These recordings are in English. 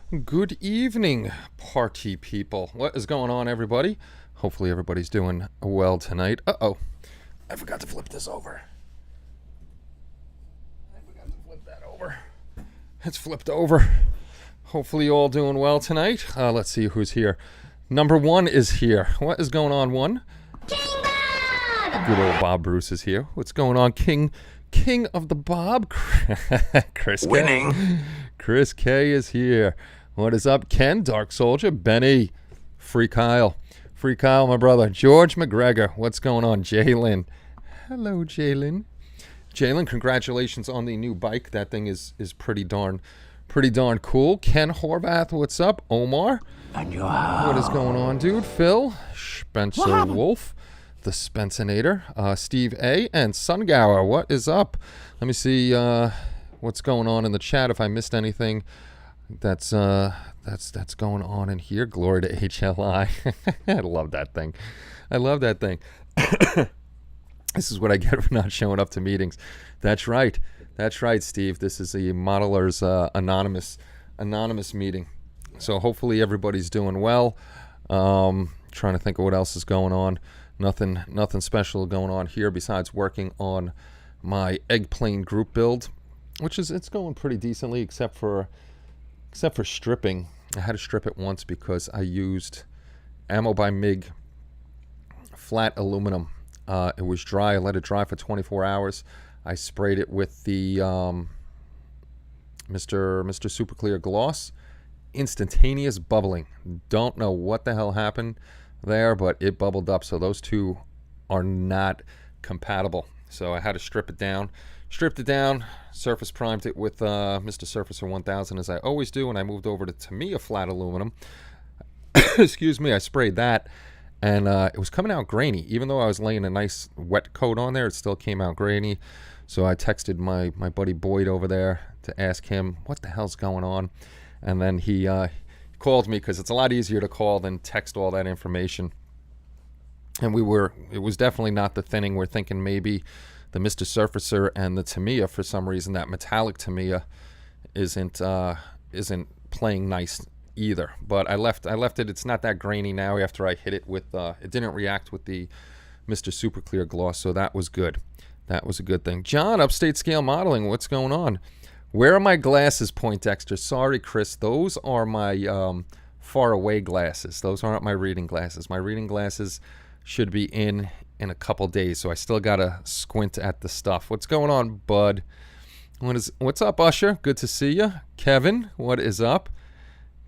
Good evening, party people. What is going on, everybody? Hopefully everybody's doing well tonight. Uh-oh. I forgot to flip this over. I forgot to flip that over. It's flipped over. Hopefully you all doing well tonight. Let's see who's here. Number one is here. What is going on, one? King Bob! Good old Bob Bruce is here. What's going on, King of the Bob? Chris K. Winning. Chris K is here. What is up, Ken? Dark Soldier. Benny. Free Kyle, my brother. George McGregor. What's going on, Jalen? Hello, Jalen. Jalen, congratulations on the new bike. That thing is pretty darn cool. Ken Horvath, what's up? Omar. And your house. What is going on, dude? Phil. Spencer Wolf. The Spencinator. Steve A. And Sungower. What is up? Let me see what's going on in the chat. If I missed anything that's going on in here. Glory to HLI. I love that thing. This is what I get for not showing up to meetings. That's right, Steve. This is the Modelers anonymous meeting. So hopefully everybody's doing well. Trying to think of what else is going on. Nothing special going on here besides working on my eggplane group build, which is it's going pretty decently except for stripping. I had to strip it once because I used Ammo by MiG flat aluminum. It was dry. I let it dry for 24 hours. I sprayed it with the Mr. Super Clear Gloss. Instantaneous bubbling. Don't know what the hell happened there, but it bubbled up. So those two are not compatible. So I had to strip it down. Stripped it down, surface primed it with Mr. Surfacer 1000 as I always do, and I moved over to Tamiya flat aluminum. Excuse me, I sprayed that, and it was coming out grainy. Even though I was laying a nice wet coat on there, it still came out grainy. So I texted my buddy Boyd over there to ask him what the hell's going on. And then he called me because it's a lot easier to call than text all that information. And it was definitely not the thinning. We're thinking maybe the Mr. Surfacer and the Tamiya, for some reason, that metallic Tamiya isn't playing nice either. But I left it. It's not that grainy now after I hit it with. It didn't react with the Mr. Super Clear Gloss, so that was good. That was a good thing. John, Upstate Scale Modeling, what's going on? Where are my glasses, Poindexter? Sorry, Chris. Those are my far away glasses. Those aren't my reading glasses. My reading glasses should be in a couple days, so I still gotta squint at the stuff. What's going on, bud? What's up, Usher? Good to see you. Kevin, what is up?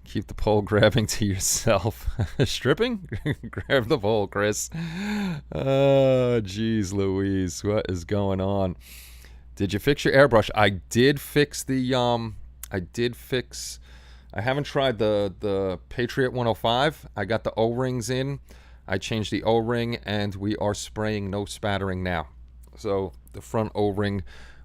Keep the pole grabbing to yourself. Stripping? Grab the pole, Chris. Oh, geez, Louise, what is going on? Did you fix your airbrush? I did fix the I haven't tried the Patriot 105. I got the O-rings in. I changed the O-ring, and we are spraying no spattering now. So the front O-ring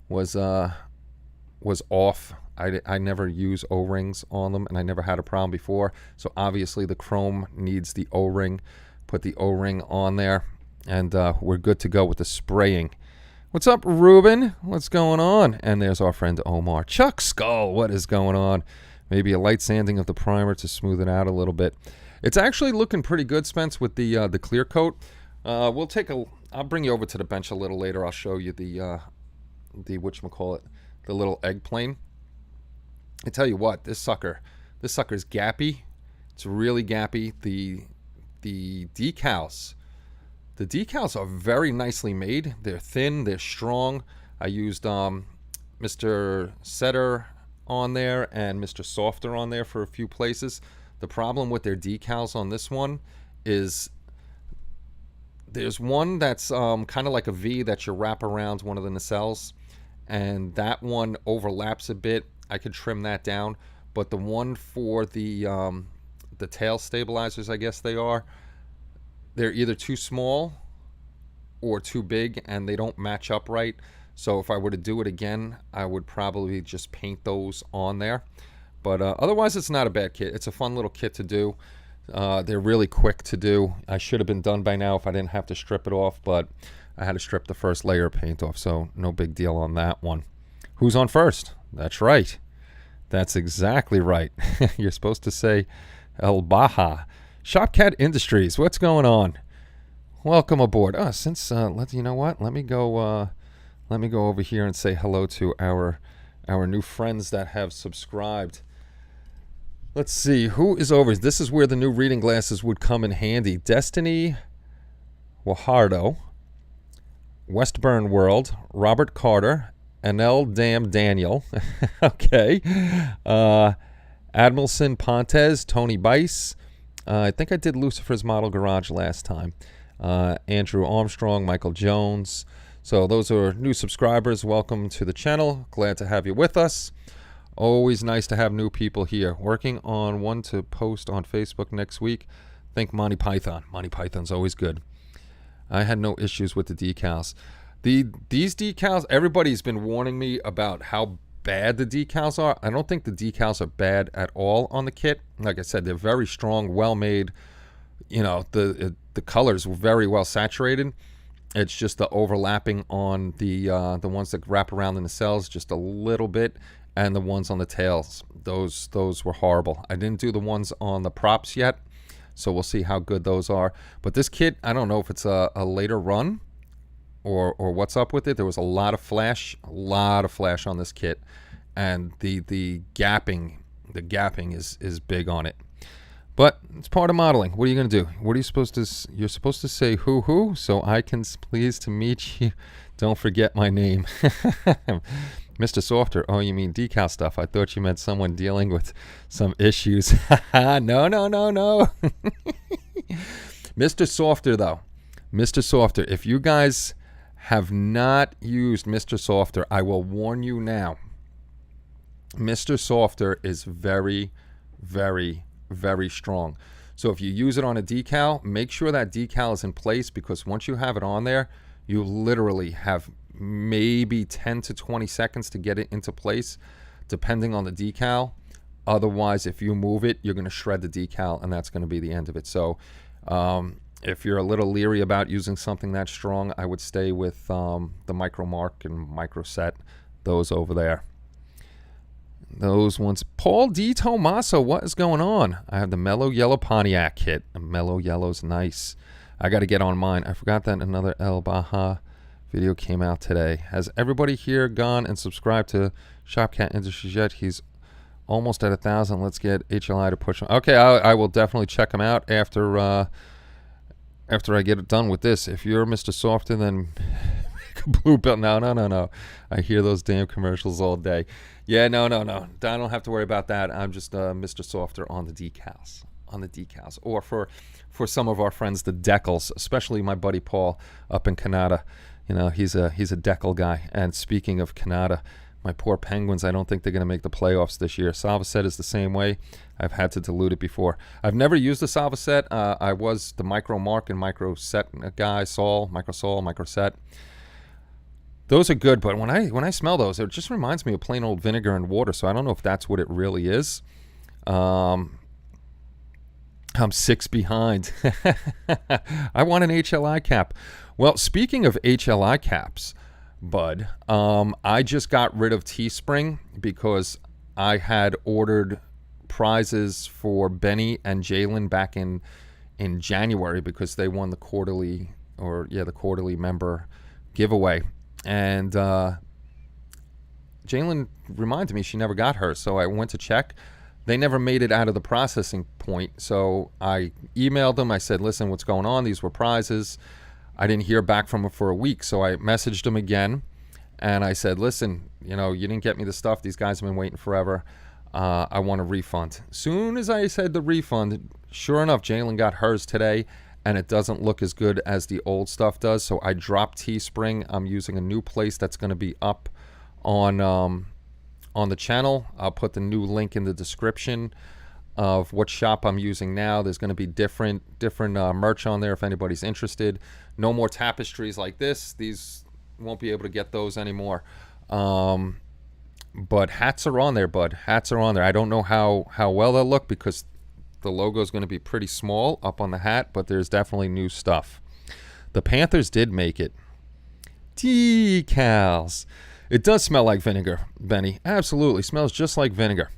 was off. I never use O-rings on them, and I never had a problem before. So obviously the chrome needs the O-ring. Put the O-ring on there, and we're good to go with the spraying. What's up, Ruben? What's going on? And there's our friend Omar. Chuck Skull, what is going on? Maybe a light sanding of the primer to smooth it out a little bit. It's actually looking pretty good, Spence, with the clear coat. I'll bring you over to the bench a little later. I'll show you the whatchamacallit, the little egg plane. I tell you what, this sucker's gappy. It's really gappy. The decals are very nicely made. They're thin, they're strong. I used Mr. Setter on there and Mr. Softer on there for a few places. The problem with their decals on this one is there's one that's kind of like a V that you wrap around one of the nacelles, and that one overlaps a bit. I could trim that down, but the one for the tail stabilizers, I guess they're either too small or too big, and they don't match up right. So if I were to do it again, I would probably just paint those on there. But otherwise, it's not a bad kit. It's a fun little kit to do. They're really quick to do. I should have been done by now if I didn't have to strip it off, but I had to strip the first layer of paint off, so no big deal on that one. Who's on first? That's right. That's exactly right. You're supposed to say El Baja. Shopcat Industries, what's going on? Welcome aboard. You know what? Let me go over here and say hello to our new friends that have subscribed. Let's see who is over. This is where the new reading glasses would come in handy. Destiny Wahardo, Westburn World, Robert Carter, Anel Dam Daniel, okay, Admilson Pontes, Tony Bice. I think I did Lucifer's Model Garage last time. Andrew Armstrong, Michael Jones. So those are new subscribers. Welcome to the channel. Glad to have you with us. Always nice to have new people here. Working on one to post on Facebook next week. Think Monty Python. Monty Python's always good. I had no issues with the decals. These decals, everybody's been warning me about how bad the decals are. I don't think the decals are bad at all on the kit. Like I said, they're very strong, well made. You know, the colors were very well saturated. It's just the overlapping on the ones that wrap around in the cells just a little bit, and the ones on the tails. Those were horrible. I didn't do the ones on the props yet, so we'll see how good those are. But this kit, I don't know if it's a later run or what's up with it. There was a lot of flash on this kit, and the gapping is big on it. But it's part of modeling. What are you going to do? What are you supposed to? You're supposed to say who, so I can pleased to meet you. Don't forget my name, Mr. Softer. Oh, you mean decal stuff? I thought you meant someone dealing with some issues. No. Mr. Softer, though. Mr. Softer, if you guys have not used Mr. Softer, I will warn you now. Mr. Softer is very, very, very strong. So if you use it on a decal, make sure that decal is in place, because once you have it on there, you literally have maybe 10 to 20 seconds to get it into place, depending on the decal. Otherwise, if you move it, you're going to shred the decal, and that's going to be the end of it. So if you're a little leery about using something that strong, I would stay with the Micro Mark and Micro Set, those over there. Those ones. Paul D. Tomaso, what is going on? I have the Mellow Yellow Pontiac kit. The Mellow Yellow's nice. I got to get on mine. I forgot that another El Baja video came out today. Has everybody here gone and subscribed to Shopcat Industries yet? He's almost at 1,000. Let's get HLI to push on. Okay, I will definitely check him out after I get it done with this. If you're Mr. Softer, then make a blue belt. No. I hear those damn commercials all day. Yeah, no. I don't have to worry about that. I'm just Mr. Softer on the decals. Or for some of our friends, the decals, especially my buddy Paul up in Canada. You know, he's a decal guy. And speaking of Canada, my poor Penguins, I don't think they're going to make the playoffs this year. Salvaset is the same way. I've had to dilute it before. I've never used the Salvaset. I was the Micro Mark and Micro Set guy, Micro Set. Those are good, but when I smell those, it just reminds me of plain old vinegar and water, so I don't know if that's what it really is. I'm 6 behind. I want an HLI cap. Well, speaking of HLI caps, Bud, I just got rid of Teespring because I had ordered prizes for Benny and Jalen back in January because they won the quarterly member giveaway. And Jalen reminded me she never got hers, so I went to check. They never made it out of the processing point, so I emailed them. I said, listen, what's going on? These were prizes. I didn't hear back from them for a week, so I messaged them again, and I said, listen, you didn't get me the stuff. These guys have been waiting forever. I want a refund. Soon as I said the refund, sure enough, Jalen got hers today, and it doesn't look as good as the old stuff does, so I dropped Teespring. I'm using a new place that's going to be up on the channel. I'll put the new link in the description of what shop I'm using now. There's going to be different merch on there if anybody's interested. No more tapestries like this. These won't be able to get those anymore. But hats are on there, Bud. Hats are on there. I don't know how well they'll look because the logo is going to be pretty small up on the hat, but there's definitely new stuff. The Panthers did make it. Decals. It does smell like vinegar, Benny. Absolutely. Smells just like vinegar.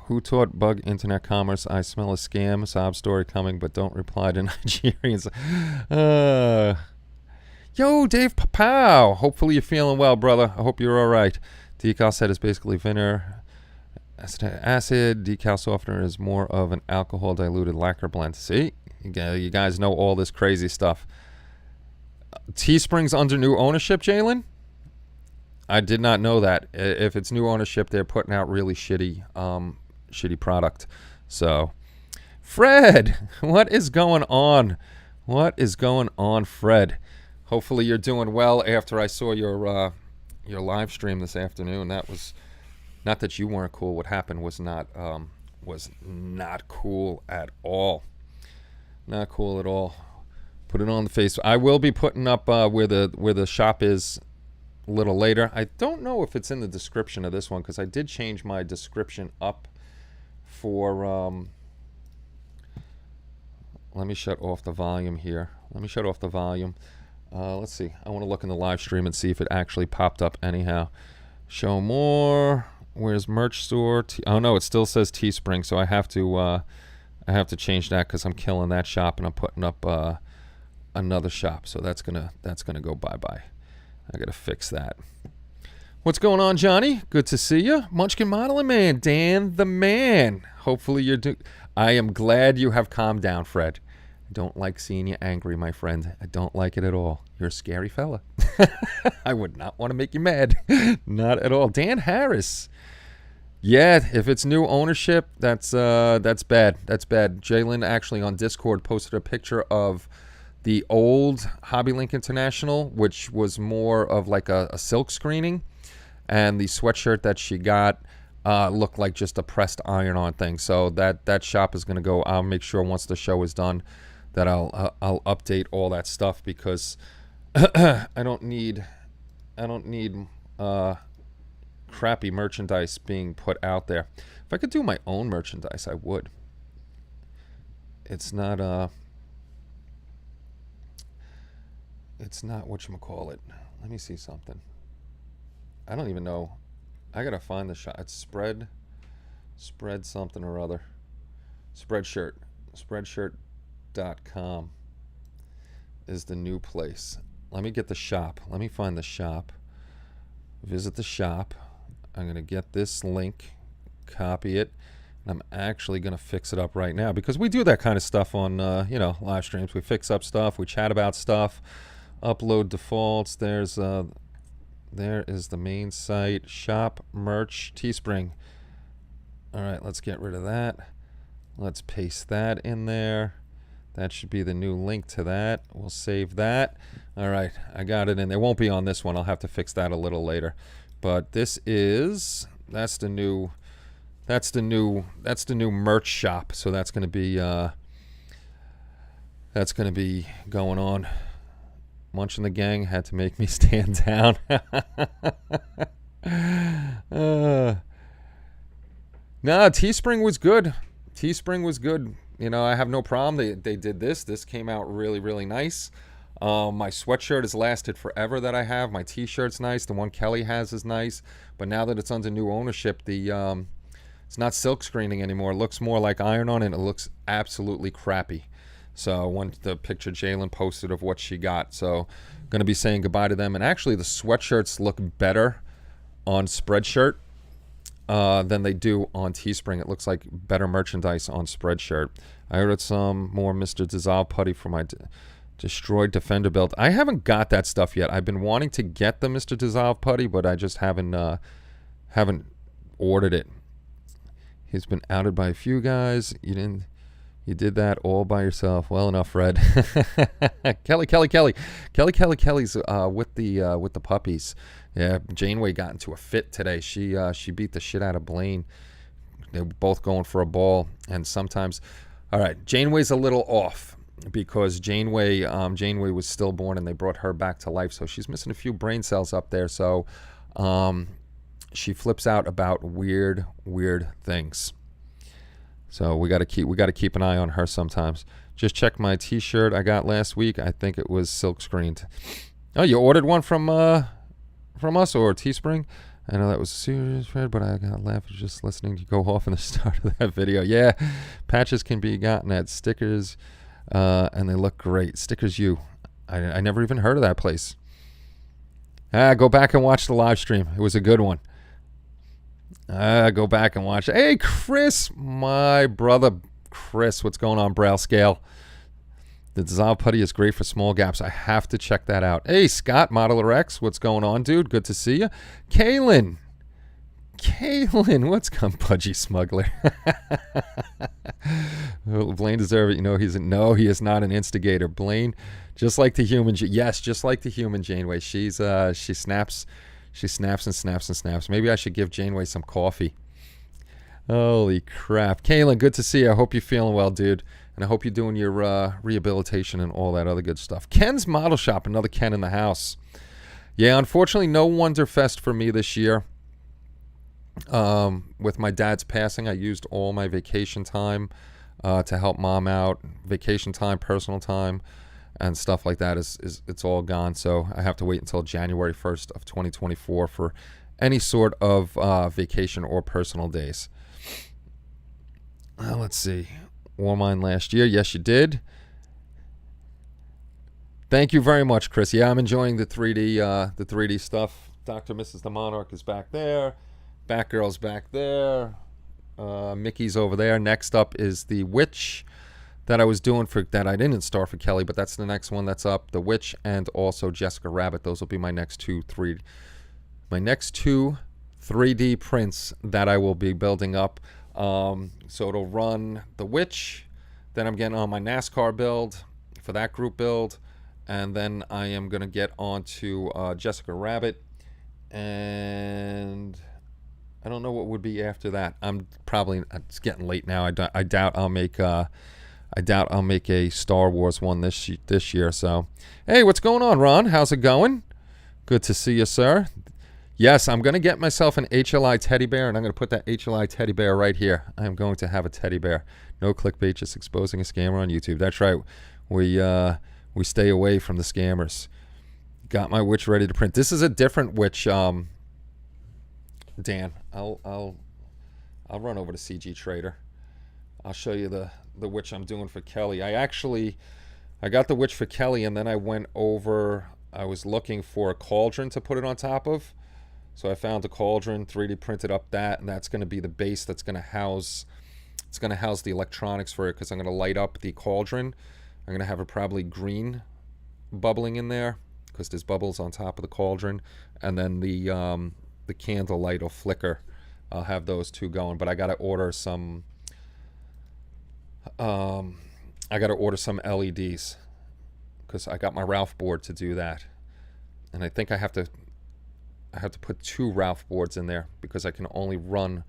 Who taught bug internet commerce? I smell a scam. Sob story coming, but don't reply to Nigerians. Yo, Dave Papow. Hopefully you're feeling well, brother. I hope you're all right. Decal set is basically vinegar. Acid. Decal softener is more of an alcohol diluted lacquer blend. See? You guys know all this crazy stuff. Teespring's under new ownership, Jalen? I did not know that. If it's new ownership, they're putting out really shitty product. So, Fred, what is going on? What is going on, Fred? Hopefully you're doing well after I saw your live stream this afternoon. That was not that you weren't cool. What happened was not cool at all. Not cool at all. Put it on the face. I will be putting up where the shop is a little later. I don't know if it's in the description of this one because I did change my description up for let me shut off the volume here. Let's see. I want to look in the live stream and see if it actually popped up anyhow. Show more. Where's merch store? Oh no, it still says Teespring, so I have to change that because I'm killing that shop and I'm putting up another shop. So that's gonna go bye-bye. I gotta fix that. What's going on, Johnny? Good to see you. Munchkin Modeling Man, Dan the Man. Hopefully you're I am glad you have calmed down, Fred. I don't like seeing you angry, my friend. I don't like it at all. You're a scary fella. I would not want to make you mad. Not at all. Dan Harris. Yeah, if it's new ownership, that's bad. That's bad. Jalen actually on Discord posted a picture of the old Hobby Link International, which was more of like a silk screening, and the sweatshirt that she got looked like just a pressed iron-on thing. So that shop is going to go. I'll make sure once the show is done that I'll update all that stuff because I don't need crappy merchandise being put out there. If I could do my own merchandise, I would. It's not whatchamacallit. Let me see something. I don't even know. I gotta find the shop. It's spread something or other. Spreadshirt.com is the new place. Let me get the shop. Let me find the shop. Visit the shop. I'm going to get this link, copy it, and I'm actually going to fix it up right now because we do that kind of stuff on, live streams. We fix up stuff. We chat about stuff. Upload defaults. There is the main site. Shop, merch, Teespring. All right, let's get rid of that. Let's paste that in there. That should be the new link to that. We'll save that. All right, I got it in. It won't be on this one. I'll have to fix that a little later. But that's the new merch shop. So that's going to be going on. Munch and the gang had to make me stand down. Teespring was good. I have no problem. They did this. This came out really, really nice. My sweatshirt has lasted forever that I have. My t-shirt's nice. The one Kelly has is nice. But now that it's under new ownership, it's not silk screening anymore. It looks more like iron-on, and it looks absolutely crappy. So when the picture Jalen posted of what she got. So going to be saying goodbye to them. And actually the sweatshirts look better on Spreadshirt than they do on Teespring. It looks like better merchandise on Spreadshirt. I ordered some more Mr. Dissolve putty for my Destroyed Defender build. I haven't got that stuff yet. I've been wanting to get the Mr. Dissolve putty, but I just haven't ordered it. He's been outed by a few guys. You did that all by yourself. Well enough, Fred. Kelly's with the puppies. Yeah, Janeway got into a fit today. She beat the shit out of Blaine. They were both going for a ball, and sometimes, all right, Janeway's a little off because Janeway was stillborn and they brought her back to life, so she's missing a few brain cells up there. So, she flips out about weird things. So we got to keep an eye on her sometimes. Just check my T-shirt I got last week. I think it was silk screened. Oh, you ordered one from from us or Teespring. I know that was serious, Fred, but I got laughed just listening to you go off in the start of that video. Yeah, patches can be gotten at Stickers, and they look great. Stickers U. I never even heard of that place. Go back and watch the live stream. It was a good one. Go back and watch it. Hey, Chris, my brother Chris, what's going on, Braille Scale? The Dissolve Putty is great for small gaps. I have to check that out. Hey, Scott, Modeler X, what's going on, dude? Good to see you. Kaylin, what's come, Pudgy Smuggler? Blaine deserve it. You know, he is not an instigator. Blaine, just like the human, yes, just like the human Janeway. She snaps and snaps and snaps. Maybe I should give Janeway some coffee. Holy crap. Kaylin, good to see you. I hope you're feeling well, dude. And I hope you're doing your rehabilitation and all that other good stuff. Ken's Model Shop, another Ken in the house. Yeah, unfortunately, no Wonderfest for me this year. With my dad's passing, I used all my vacation time to help mom out. Vacation time, personal time, and stuff like that it's all gone. So I have to wait until January 1st of 2024 for any sort of vacation or personal days. Let's see. Wore mine last year. Yes, you did. Thank you very much, Chris. Yeah, I'm enjoying the 3D stuff. Dr. Mrs. the Monarch is back there. Batgirl's back there. Mickey's over there. Next up is the Witch that I was doing that I didn't start for Kelly, but that's the next one that's up. The Witch and also Jessica Rabbit. Those will be my next two 3D prints that I will be building up. So it'll run the Witch, then I'm getting on my NASCAR build for that group build, and then I am going to get onto Jessica Rabbit, and I don't know what would be after that. It's getting late now. I doubt I'll make a Star Wars one this year. So, hey, what's going on, Ron? How's it going? Good to see you, sir. Yes, I'm going to get myself an HLI teddy bear, and I'm going to put that HLI teddy bear right here. I am going to have a teddy bear. No clickbait, just exposing a scammer on YouTube. That's right. We stay away from the scammers. Got my Witch ready to print. This is a different Witch, Dan. I'll run over to CG Trader. I'll show you the Witch I'm doing for Kelly. I got the Witch for Kelly, and then I went over. I was looking for a cauldron to put it on top of. So I found a cauldron, 3D printed up that, and that's going to be the base that's going to house. It's going to house the electronics for it, because I'm going to light up the cauldron. I'm going to have it probably green bubbling in there, because there's bubbles on top of the cauldron, and then the candle light will flicker. I'll have those two going, but I got to order some. LEDs, because I got my Ralph board to do that, and I think I have to put 2 Ralph boards in there, because I can only run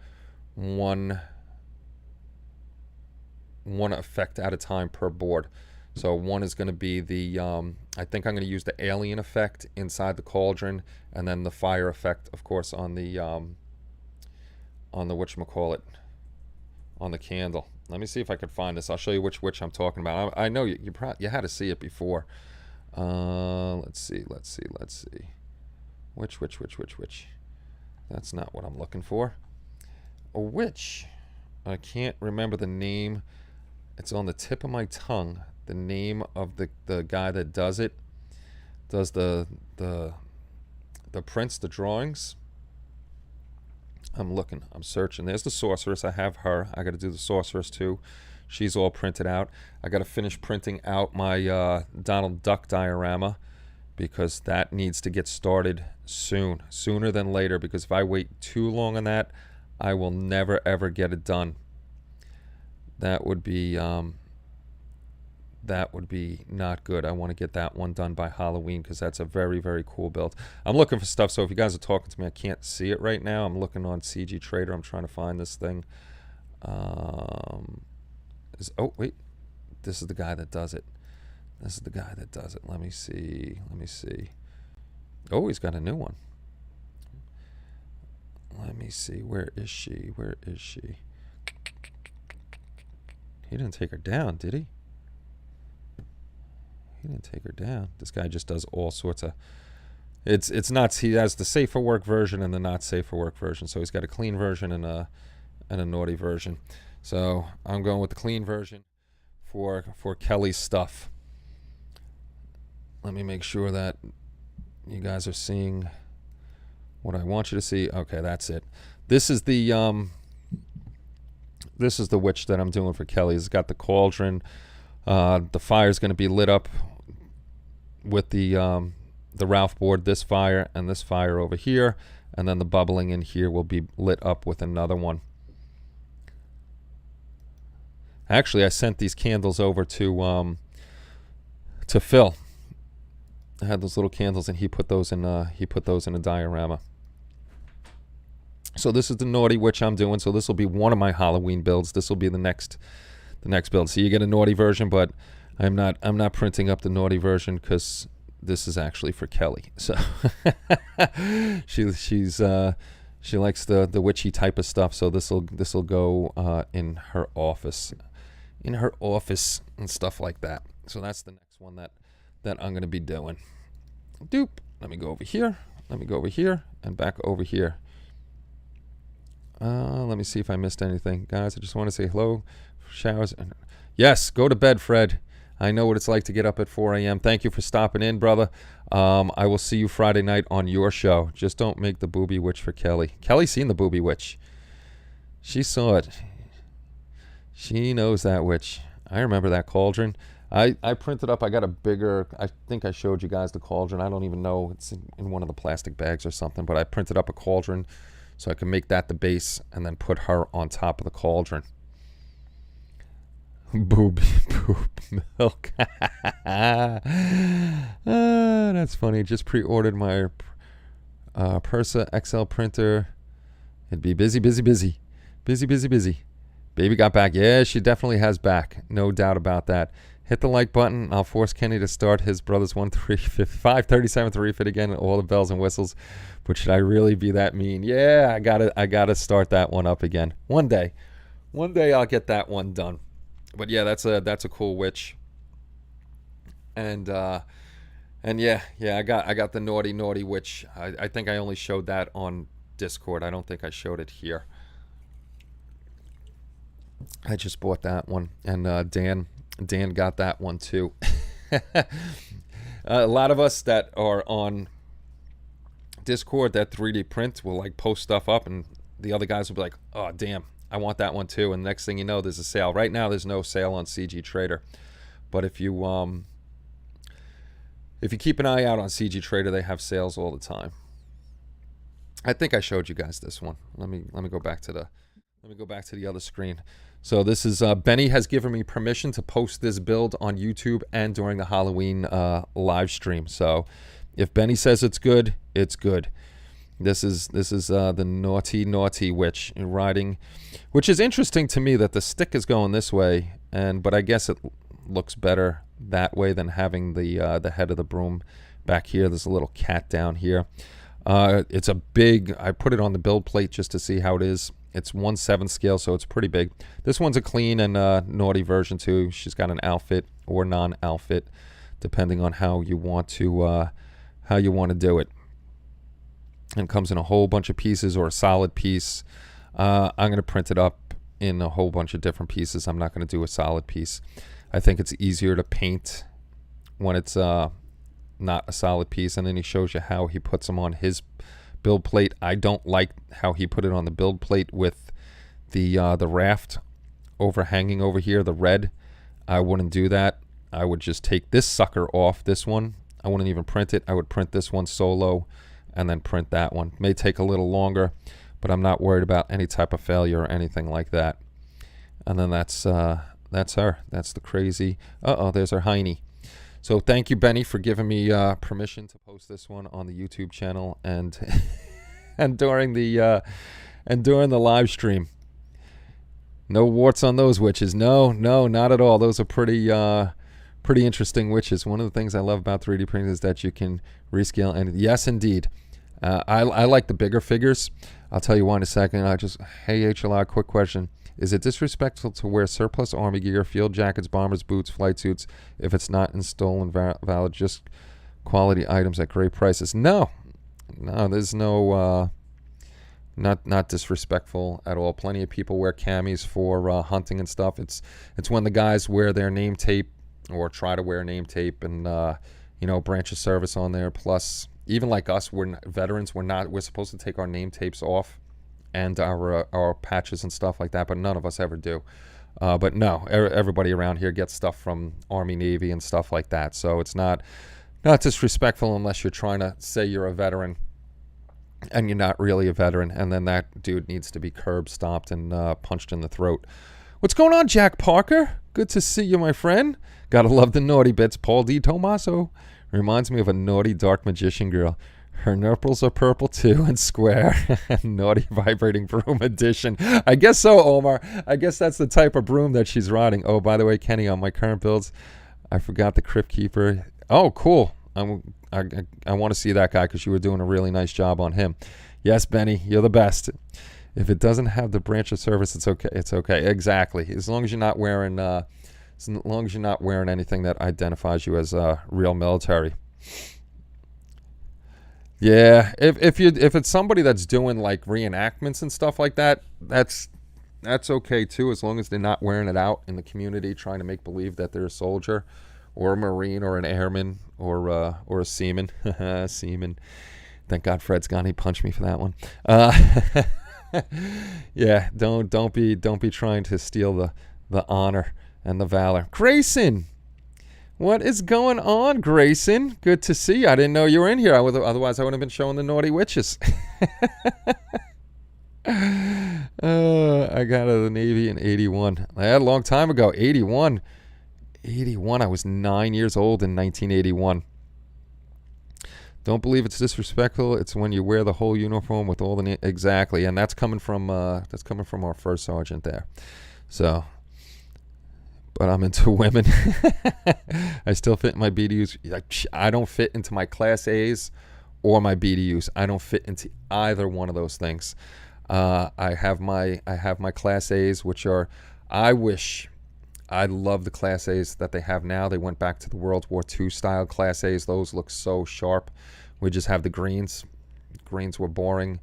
one effect at a time per board. So one is going to be the I think I'm going to use the alien effect inside the cauldron, and then the fire effect, of course, on the whatchamacallit, on the candle. Let me see if I could find this. I'll show you which Witch I'm talking about. I know you had to see it before. Let's see. Which? That's not what I'm looking for. A Witch. I can't remember the name. It's on the tip of my tongue. The name of the guy that does it. Does the prints, the drawings. I'm looking. I'm searching. There's the Sorceress. I have her. I got to do the Sorceress too. She's all printed out. I got to finish printing out my Donald Duck diorama, because that needs to get started soon, sooner than later, because if I wait too long on that, I will never ever get it done. That would be not good. I want to get that one done by Halloween, because that's a very, very cool build. I'm looking for stuff, so if you guys are talking to me, I can't see it right now. I'm looking on CG Trader. I'm trying to find this thing. Oh wait, this is the guy that does it. Let me see. Oh, he's got a new one. Let me see. Where is she? He didn't take her down, did he? He didn't take her down. This guy just does all sorts of It's not. He has the safe for work version and the not safe for work version. So he's got a clean version and a naughty version. So I'm going with the clean version for Kelly's stuff. Let me make sure that you guys are seeing what I want you to see. Okay, that's it. This is the witch that I'm doing for Kelly. It's got the cauldron. The fire's going to be lit up with the Ralph board, this fire and this fire over here, and then the bubbling in here will be lit up with another one. Actually, I sent these candles over to Phil. I had those little candles, and he put those in a diorama. So this is the naughty witch I'm doing. So this will be one of my Halloween builds. This will be the next build. So you get a naughty version, but I'm not printing up the naughty version because this is actually for Kelly. So she likes the witchy type of stuff. So this will go in her office, and stuff like that. So that's the next one that I'm going to be doing. Doop. Let me go over here. Let me go over here and back over here. Let me see if I missed anything. Guys, I just want to say hello. Showers. Yes, go to bed, Fred. I know what it's like to get up at 4 a.m. Thank you for stopping in, brother. I will see you Friday night on your show. Just don't make the booby witch for Kelly. Kelly's seen the booby witch. She saw it. She knows that witch. I remember that cauldron. I printed up. I got a bigger. I think I showed you guys the cauldron. I don't even know. It's in one of the plastic bags or something. But I printed up a cauldron so I can make that the base and then put her on top of the cauldron. Boob milk. That's funny. Just pre-ordered my Persa XL printer. It'd be busy. Baby got back. Yeah, she definitely has back. No doubt about that. Hit the like button. I'll force Kenny to start his brother's 537 to refit again. All the bells and whistles. But should I really be that mean? Yeah, I gotta start that one up again. One day I'll get that one done. But yeah, that's a cool witch. And yeah, I got the naughty witch. I think I only showed that on Discord. I don't think I showed it here. I just bought that one, and Dan got that one too. A lot of us that are on Discord that 3D print will like post stuff up, and the other guys will be like, "Oh damn, I want that one too." And next thing you know, there's a sale. Right now, there's no sale on CG Trader, but if you keep an eye out on CG Trader, they have sales all the time. I think I showed you guys this one. Let me go back to the other screen. So this is Benny has given me permission to post this build on YouTube and during the Halloween live stream. So if Benny says it's good, it's good. This is the naughty witch riding, which is interesting to me that the stick is going this way, but I guess it looks better that way than having the head of the broom back here. There's a little cat down here. It's a big. I put it on the build plate just to see how it is. It's 1/7 scale, so it's pretty big. This one's a clean and naughty version too. She's got an outfit or non-outfit, depending on how you want to do it. And comes in a whole bunch of pieces or a solid piece. I'm going to print it up in a whole bunch of different pieces. I'm not going to do a solid piece. I think it's easier to paint when it's not a solid piece. And then he shows you how he puts them on his build plate. I don't like how he put it on the build plate with the raft overhanging over here, the red. I wouldn't do that. I would just take this sucker off, this one. I wouldn't even print it. I would print this one solo and then print that one. May take a little longer, but I'm not worried about any type of failure or anything like that. And then that's her. That's the crazy. There's her hiney. So thank you, Benny, for giving me permission to post this one on the YouTube channel and and during the live stream. No warts on those witches. No, not at all. Those are pretty interesting witches. One of the things I love about 3D printing is that you can rescale. And yes, indeed, I like the bigger figures. I'll tell you why in a second. Hey, HLI, quick question. Is it disrespectful to wear surplus army gear, field jackets, bombers, boots, flight suits if it's not in stolen valid? Just quality items at great prices. No, there's no, not disrespectful at all. Plenty of people wear camis for hunting and stuff. It's when the guys wear their name tape or try to wear name tape and branch of service on there. Plus, even like us, we're veterans. We're supposed to take our name tapes off and our patches and stuff like that, but none of us ever do. But no, everybody around here gets stuff from Army, Navy, and stuff like that. So it's not disrespectful unless you're trying to say you're a veteran and you're not really a veteran, and then that dude needs to be curb stomped and punched in the throat. What's going on, Jack Parker? Good to see you, my friend. Gotta love the naughty bits. Paul D. Tomaso reminds me of a naughty dark magician girl. Her nipples are purple too and square. Naughty vibrating broom edition. I guess so, Omar. I guess that's the type of broom that she's riding. Oh, by the way, Kenny, on my current builds, I forgot the Crypt Keeper. Oh, cool. I want to see that guy because you were doing a really nice job on him. Yes, Benny, you're the best. If it doesn't have the branch of service, it's okay. It's okay. Exactly. As long as you're not wearing anything that identifies you as real military. Yeah, if it's somebody that's doing like reenactments and stuff like that, that's okay too, as long as they're not wearing it out in the community, trying to make believe that they're a soldier, or a Marine, or an airman, or a seaman. Seaman. Thank God Fred's gone. He punched me for that one. Yeah, don't be trying to steal the honor and the valor. Grayson. What is going on, Grayson? Good to see you. I didn't know you were in here. Otherwise, I would have been showing the naughty witches. I got out of the Navy in 81. A long time ago. 81. I was 9 years old in 1981. Don't believe it's disrespectful. It's when you wear the whole uniform with all the exactly, and that's coming from our first sergeant there. So. But I'm into women. I still fit in my BDUs. I don't fit into my Class A's or my BDUs. I don't fit into either one of those things. I have my Class A's, which are, I love the Class A's that they have now. They went back to the World War II style Class A's. Those look so sharp. We just have the greens. Greens were boring.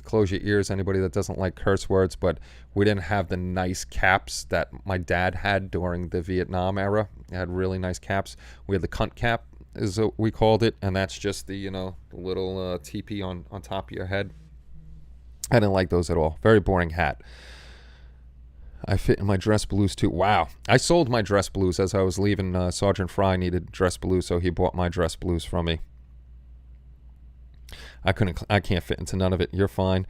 Close your ears, anybody that doesn't like curse words, but we didn't have the nice caps that my dad had during the Vietnam era. It had really nice caps. We had the cunt cap, is what we called it, and that's just the little teepee on top of your head. I didn't like those at all. Very boring hat. I fit in my dress blues too. Wow. I sold my dress blues as I was leaving. Sergeant Fry needed dress blues, so he bought my dress blues from me. I can't fit into none of it. You're fine.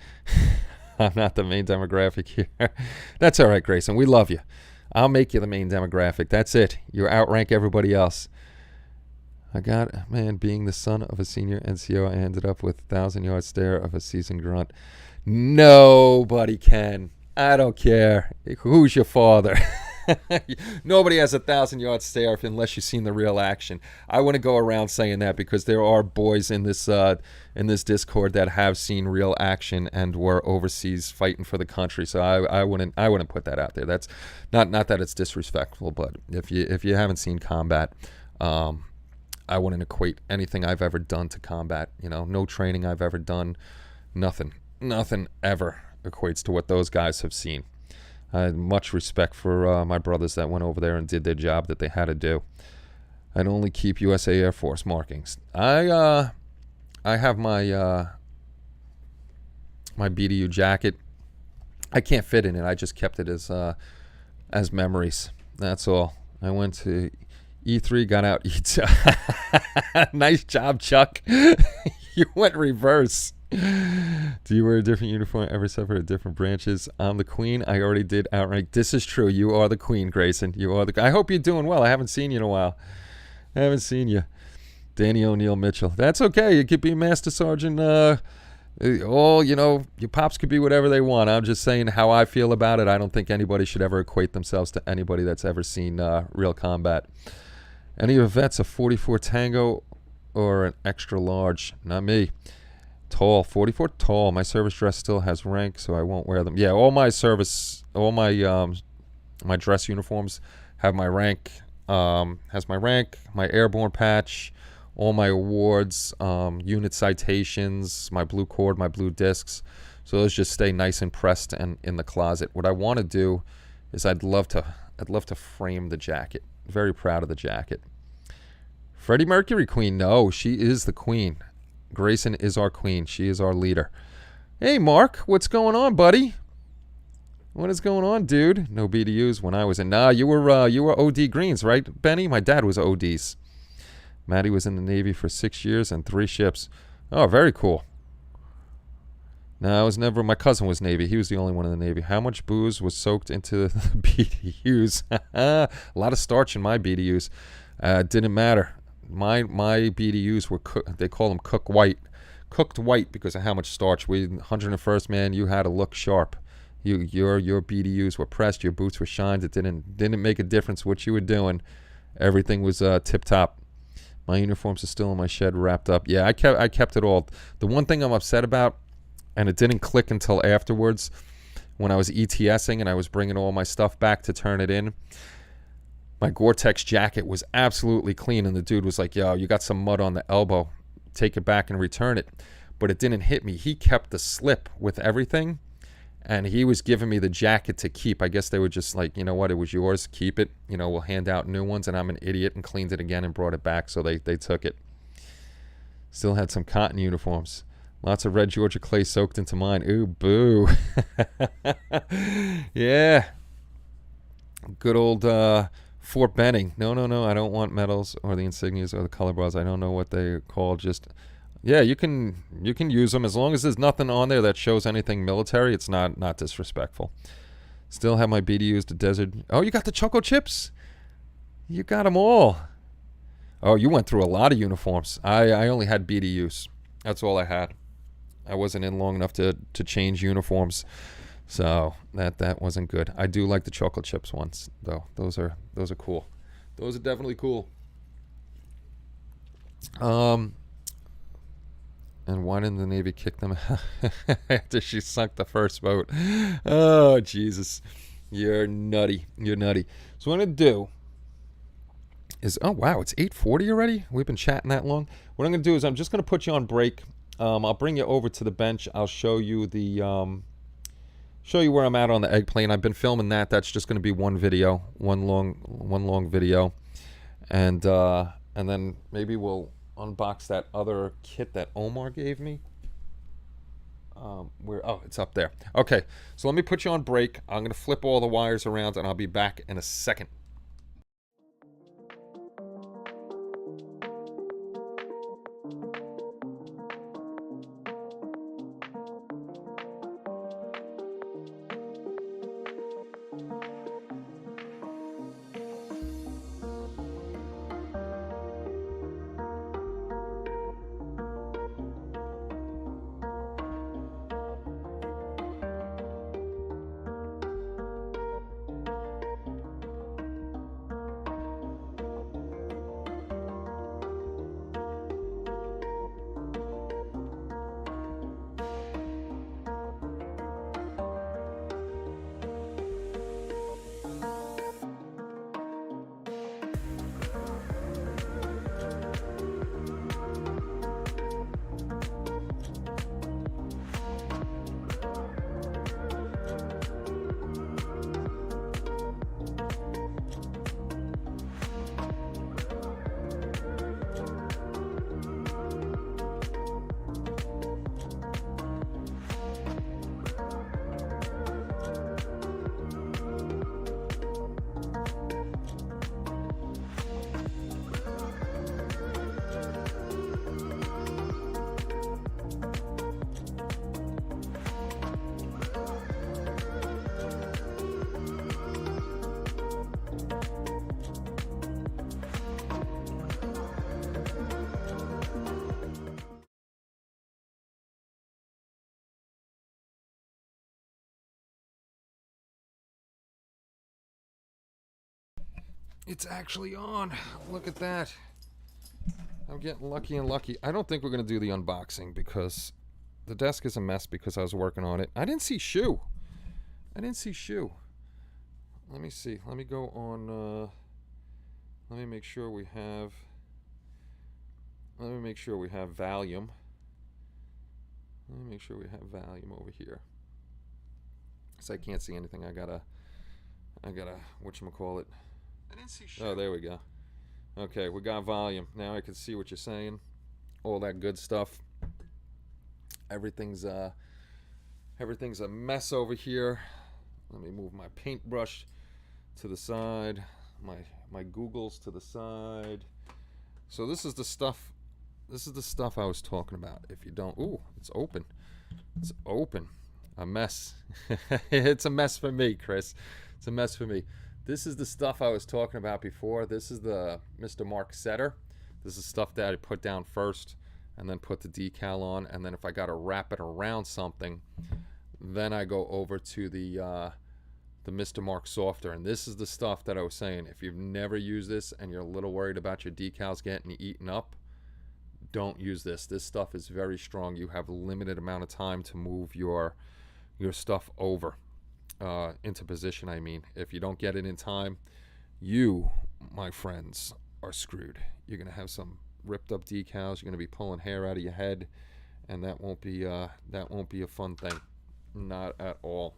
I'm not the main demographic here. That's all right, Grayson. We love you. I'll make you the main demographic. That's it. You outrank everybody else. Being the son of a senior NCO, I ended up with 1,000-yard stare of a seasoned grunt. Nobody can. I don't care. Who's your father? Nobody has 1,000-yard stare unless you've seen the real action. I wouldn't go around saying that because there are boys in this Discord that have seen real action and were overseas fighting for the country. So I wouldn't put that out there. That's not that it's disrespectful, but if you haven't seen combat, I wouldn't equate anything I've ever done to combat. No training I've ever done, nothing ever equates to what those guys have seen. I had much respect for my brothers that went over there and did their job that they had to do. I'd only keep USA Air Force markings. I have my my BDU jacket. I can't fit in it. I just kept it as memories. That's all. I went to E3, got out E2. Nice job, Chuck. You went reverse. Do you wear a different uniform every separate of different branches? I'm the queen. I already did outright. This is true. You are the queen, Grayson. You are the. I hope you're doing well. I haven't seen you in a while. I haven't seen you. Danny O'Neill Mitchell. That's okay. You could be Master Sergeant. Your pops could be whatever they want. I'm just saying how I feel about it. I don't think anybody should ever equate themselves to anybody that's ever seen real combat. Any of your vets a 44 Tango or an extra large? Not me. Tall, 44 tall. My service dress still has rank, so I won't wear them. Yeah, all my my dress uniforms have my rank. Has my rank, my airborne patch, all my awards, unit citations, my blue cord, my blue discs. So those just stay nice and pressed and in the closet. What I want to do is I'd love to frame the jacket. Very proud of the jacket. Freddie Mercury queen. No, she is the queen. Grayson is our queen. She is our leader. Hey, Mark, what's going on, buddy? What is going on, dude? No BDUs when I was in. Nah, you were OD Greens, right, Benny? My dad was ODs. Maddie was in the Navy for 6 years and 3 ships. Oh, very cool. No, I was never. My cousin was Navy. He was the only one in the Navy. How much booze was soaked into the BDUs? A lot of starch in my BDUs. Didn't matter. My BDUs were they call them cooked white because of how much starch. 101st man, you had to look sharp. Your BDUs were pressed. Your boots were shined. It didn't make a difference what you were doing. Everything was tip top. My uniforms are still in my shed, wrapped up. Yeah, I kept it all. The one thing I'm upset about, and it didn't click until afterwards, when I was ETSing and I was bringing all my stuff back to turn it in. My Gore-Tex jacket was absolutely clean, and the dude was like, "Yo, you got some mud on the elbow. Take it back and return it." But it didn't hit me. He kept the slip with everything, and he was giving me the jacket to keep. I guess they were just like, you know what, it was yours, keep it. We'll hand out new ones, and I'm an idiot and cleaned it again and brought it back, so they took it. Still had some cotton uniforms. Lots of red Georgia clay soaked into mine. Ooh, boo. Yeah. Good old Fort Benning. No, I don't want medals or the insignias or the color bars. I don't know what they call. Just, yeah, you can use them as long as there's nothing on there that shows anything military. It's not disrespectful. Still have my BDUs, the desert. Oh, you got the choco chips? You got them all. Oh, you went through a lot of uniforms. I only had BDUs. That's all I had. I wasn't in long enough to change uniforms. So that wasn't good. I do like the chocolate chips ones though. Those are cool. Those are definitely cool. And why didn't the Navy kick them after she sunk the first boat? Oh, Jesus. You're nutty. So what I'm going to do is, oh, wow, it's 8:40 already? We've been chatting that long? What I'm going to do is I'm just going to put you on break. I'll bring you over to the bench. I'll show you where I'm at on the egg plane. I've been filming that. That's just going to be one video, one long video, and then maybe we'll unbox that other kit that Omar gave me. It's up there. Okay, so let me put you on break. I'm going to flip all the wires around, and I'll be back in a second. It's actually on. Look at that. I'm getting lucky and lucky. I don't think we're going to do the unboxing because the desk is a mess because I was working on it. I didn't see Shoe. Let me see. Let me go on. Let me make sure we have let me make sure we have volume. Let me make sure we have volume over here. So I can't see anything. I gotta whatchamacallit. I didn't see shit. Oh, there we go. Okay, we got volume. Now I can see what you're saying. All that good stuff. Everything's a mess over here. Let me move my paintbrush to the side. My Googles to the side. So this is the stuff. This is the stuff I was talking about. If you don't, ooh, it's open. It's open. A mess. It's a mess for me, Chris. It's a mess for me. This is the stuff I was talking about before. This is the Mr. Mark Setter. This is stuff that I put down first and then put the decal on. And then if I got to wrap it around something, then I go over to the Mr. Mark Softer. And this is the stuff that I was saying. If you've never used this and you're a little worried about your decals getting eaten up, don't use this. This stuff is very strong. You have a limited amount of time to move your stuff over into position. I mean, if you don't get it in time, you, my friends, are screwed. You're gonna have some ripped up decals. You're gonna be pulling hair out of your head, and that won't be a fun thing. Not at all.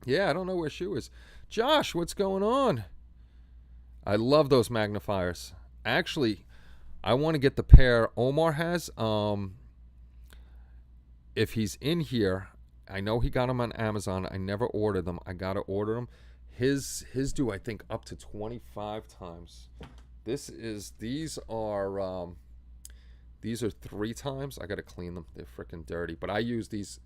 Yeah, I don't know where Shu is. Josh, what's going on? I love those magnifiers. Actually, I want to get the pair Omar has. If he's in here, I know he got them on Amazon. I never ordered them. I gotta order them. His do, I think, up to 25 times. These are 3 times. I gotta clean them. They're freaking dirty. But I use these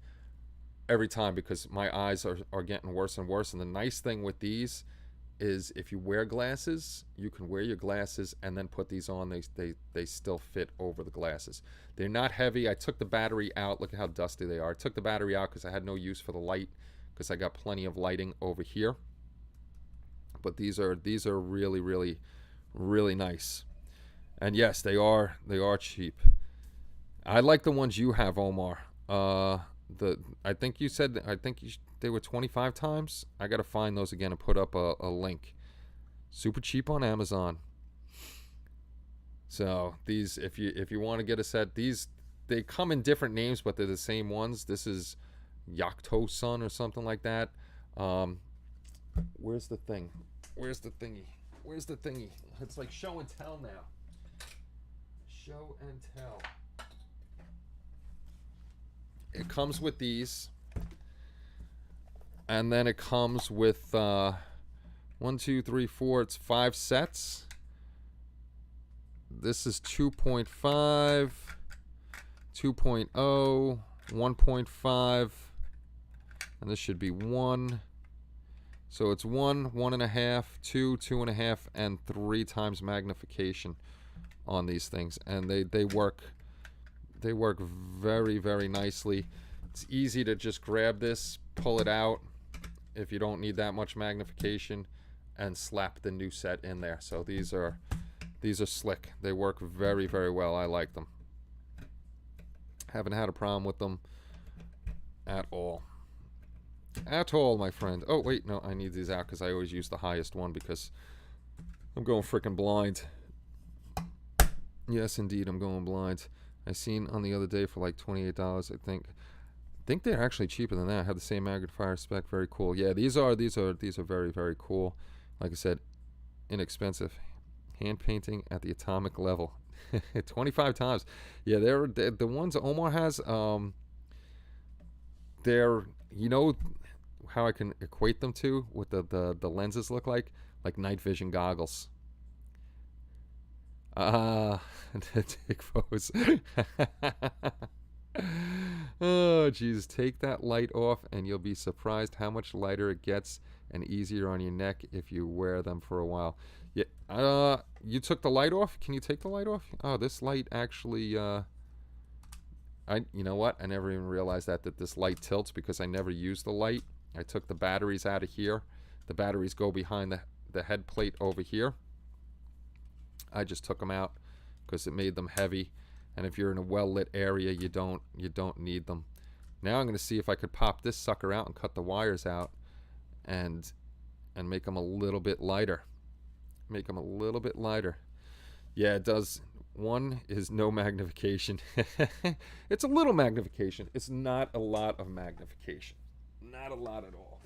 every time because my eyes are getting worse and worse. And the nice thing with these is if you wear glasses, you can wear your glasses and then put these on. They still fit over the glasses. They're not heavy. I took the battery out. Look at how dusty they are. I took the battery out because I had no use for the light because I got plenty of lighting over here. But these are really, really, really nice. And yes, they are cheap. I like the ones you have, Omar. I think you said they were 25 times. I gotta find those again and put up a link. Super cheap on Amazon. So these, if you want to get a set, they come in different names, but they're the same ones. This is Yakto Sun or something like that. Where's the thing? Where's the thingy? Where's the thingy? It's like show and tell now. Show and tell. It comes with these, and then it comes with 1, 2, 3, 4. It's 5 sets. This is 2.5, 2.0, 1.5, and this should be 1. So it's 1, 1.5, 2, 2.5, and 3 times magnification on these things, and they work. They work very, very nicely. It's easy to just grab this, pull it out if you don't need that much magnification, and slap the new set in there. So these are slick. They work very, very well. I like them. Haven't had a problem with them at all. At all, my friend. Oh, wait, no, I need these out because I always use the highest one because I'm going freaking blind. Yes, indeed, I'm going blind. I seen on the other day for like $28. I think they're actually cheaper than that. I have the same magnifier spec. Very cool. Yeah, these are very, very cool. Like I said, inexpensive. Hand painting at the atomic level. 25 times. Yeah, they're the ones Omar has. They're, you know how I can equate them to what the lenses look like night vision goggles. Take pose. Oh, jeez. Take that light off and you'll be surprised how much lighter it gets and easier on your neck if you wear them for a while. Yeah. You took the light off? Can you take the light off? Oh, this light actually, you know what? I never even realized that this light tilts because I never use the light. I took the batteries out of here. The batteries go behind the head plate over here. I just took them out because it made them heavy, and if you're in a well-lit area, you don't need them. Now I'm going to see if I could pop this sucker out and cut the wires out, and make them a little bit lighter. Make them a little bit lighter. Yeah, it does. One is no magnification. It's a little magnification. It's not a lot of magnification. Not a lot at all.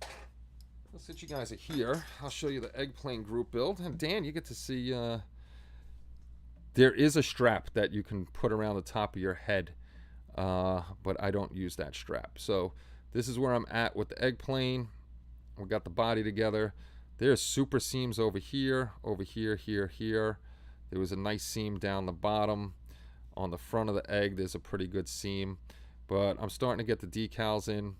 Well, since you guys are here, I'll show you the egg plane group build. And Dan, you get to see there is a strap that you can put around the top of your head, but I don't use that strap. So this is where I'm at with the egg plane. We got the body together. There's super seams over here, here. There was a nice seam down the bottom. On the front of the egg, there's a pretty good seam. But I'm starting to get the decals in.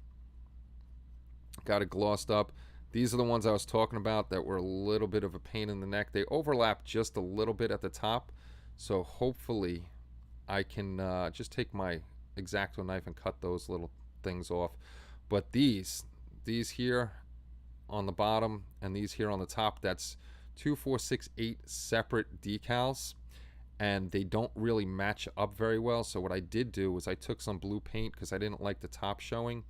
Got it glossed up. These are the ones I was talking about that were a little bit of a pain in the neck. They overlap just a little bit at the top. So hopefully I can just take my X-Acto knife and cut those little things off. But these here on the bottom and these here on the top, that's 2, 4, 6, 8 separate decals, and they don't really match up very well. So what I did do was I took some blue paint because I didn't like the top showing.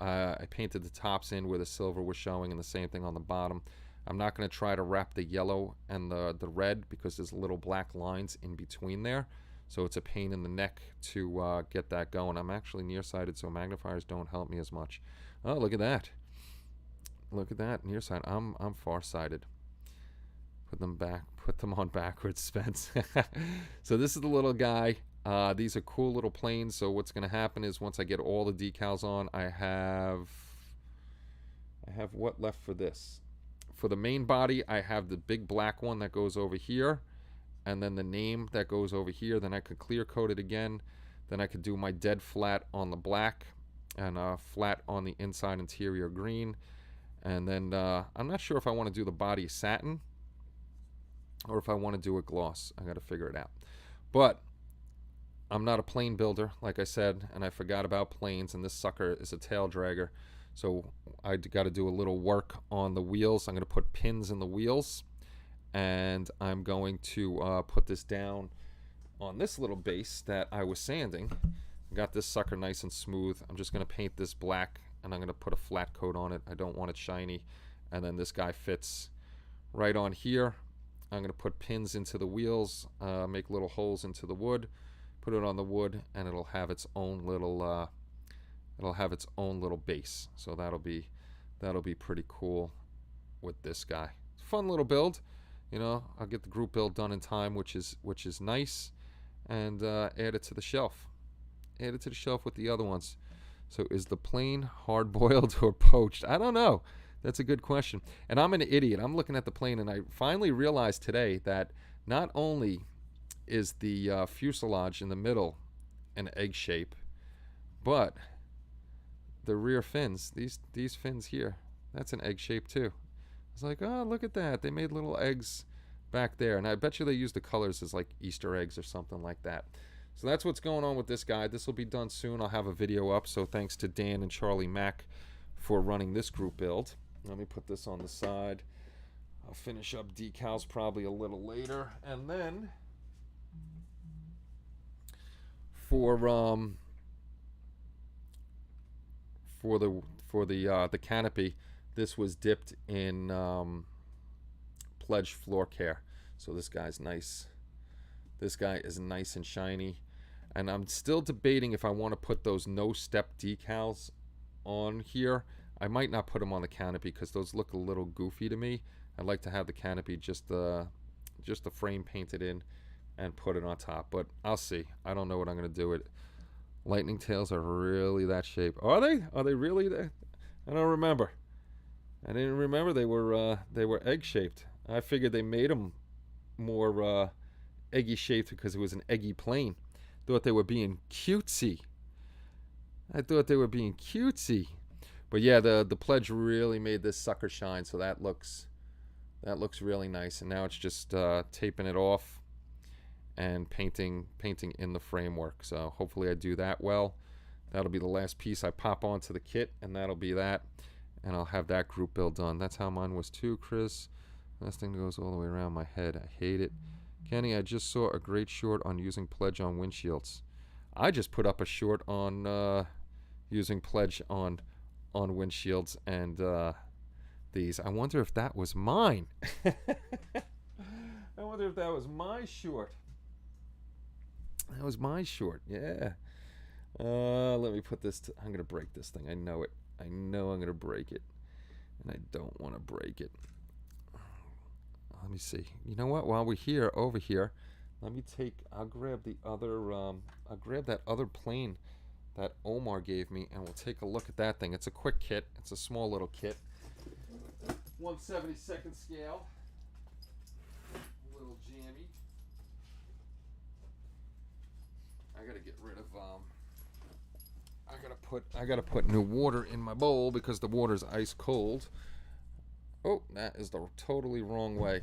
I painted the tops in where the silver was showing, and the same thing on the bottom. I'm not going to try to wrap the yellow and the red because there's little black lines in between there. So it's a pain in the neck to get that going. I'm actually nearsighted, so magnifiers don't help me as much. Oh, look at that. Look at that, nearsighted. I'm farsighted. Put them on backwards, Spence. So this is the little guy. These are cool little planes. So what's going to happen is once I get all the decals on, I have what left for this? For the main body, I have the big black one that goes over here, and then the name that goes over here. Then I could clear coat it again. Then I could do my dead flat on the black and flat on the inside interior green. And then I'm not sure if I want to do the body satin or if I want to do a gloss. I got to figure it out. But I'm not a plane builder, like I said, and I forgot about planes, and this sucker is a tail dragger. So I got to do a little work on the wheels. I'm going to put pins in the wheels, and I'm going to put this down on this little base that I was sanding. I got this sucker nice and smooth. I'm just going to paint this black, and I'm going to put a flat coat on it. I don't want it shiny. And then this guy fits right on here. I'm going to put pins into the wheels, make little holes into the wood, put it on the wood, and it'll have its own little base. So that'll be pretty cool with this guy. Fun little build. You know, I'll get the group build done in time, which is nice, and add it to the shelf. Add it to the shelf with the other ones. So is the plane hard-boiled or poached? I don't know. That's a good question. And I'm an idiot. I'm looking at the plane, and I finally realized today that not only is the fuselage in the middle an egg shape, but the rear fins, these fins here, that's an egg shape too. It's like, oh, look at that. They made little eggs back there. And I bet you they use the colors as like Easter eggs or something like that. So that's what's going on with this guy. This will be done soon. I'll have a video up. So thanks to Dan and Charlie Mack for running this group build. Let me put this on the side. I'll finish up decals probably a little later. And then for the canopy, this was dipped in Pledge floor care. So this guy's nice. This guy is nice and shiny. And I'm still debating if I want to put those no step decals on here. I might not put them on the canopy because those look a little goofy to me. I'd like to have the canopy just the frame painted in and put it on top. But I'll see. I don't know what I'm going to do with it. Lightning tails are really that shape. Are they? Are they really that? I don't remember. I didn't remember they were egg shaped. I figured they made them more eggy shaped because it was an eggy plane. Thought they were being cutesy. I thought they were being cutesy. But yeah, the Pledge really made this sucker shine, so that looks really nice. And now it's just taping it off and painting in the framework. So hopefully I do that well. That'll be the last piece I pop onto the kit, and that'll be that. And I'll have that group build done. That's how mine was too, Chris. Last thing goes all the way around my head. I hate it. Kenny, I just saw a great short on using Pledge on windshields. I just put up a short on using Pledge on windshields and these. I wonder if that was mine. I wonder if that was my short. That was my short, yeah. Let me put this, I'm going to break this thing. I know it. I know I'm going to break it. And I don't want to break it. Let me see. You know what? While we're here, over here, let me I'll grab the other, I'll grab that other plane that Omar gave me, and we'll take a look at that thing. It's a quick kit. It's a small little kit. 1/72 scale. A little jammy. I gotta get rid of, I gotta put new water in my bowl because the water's ice cold. Oh, that is the totally wrong way.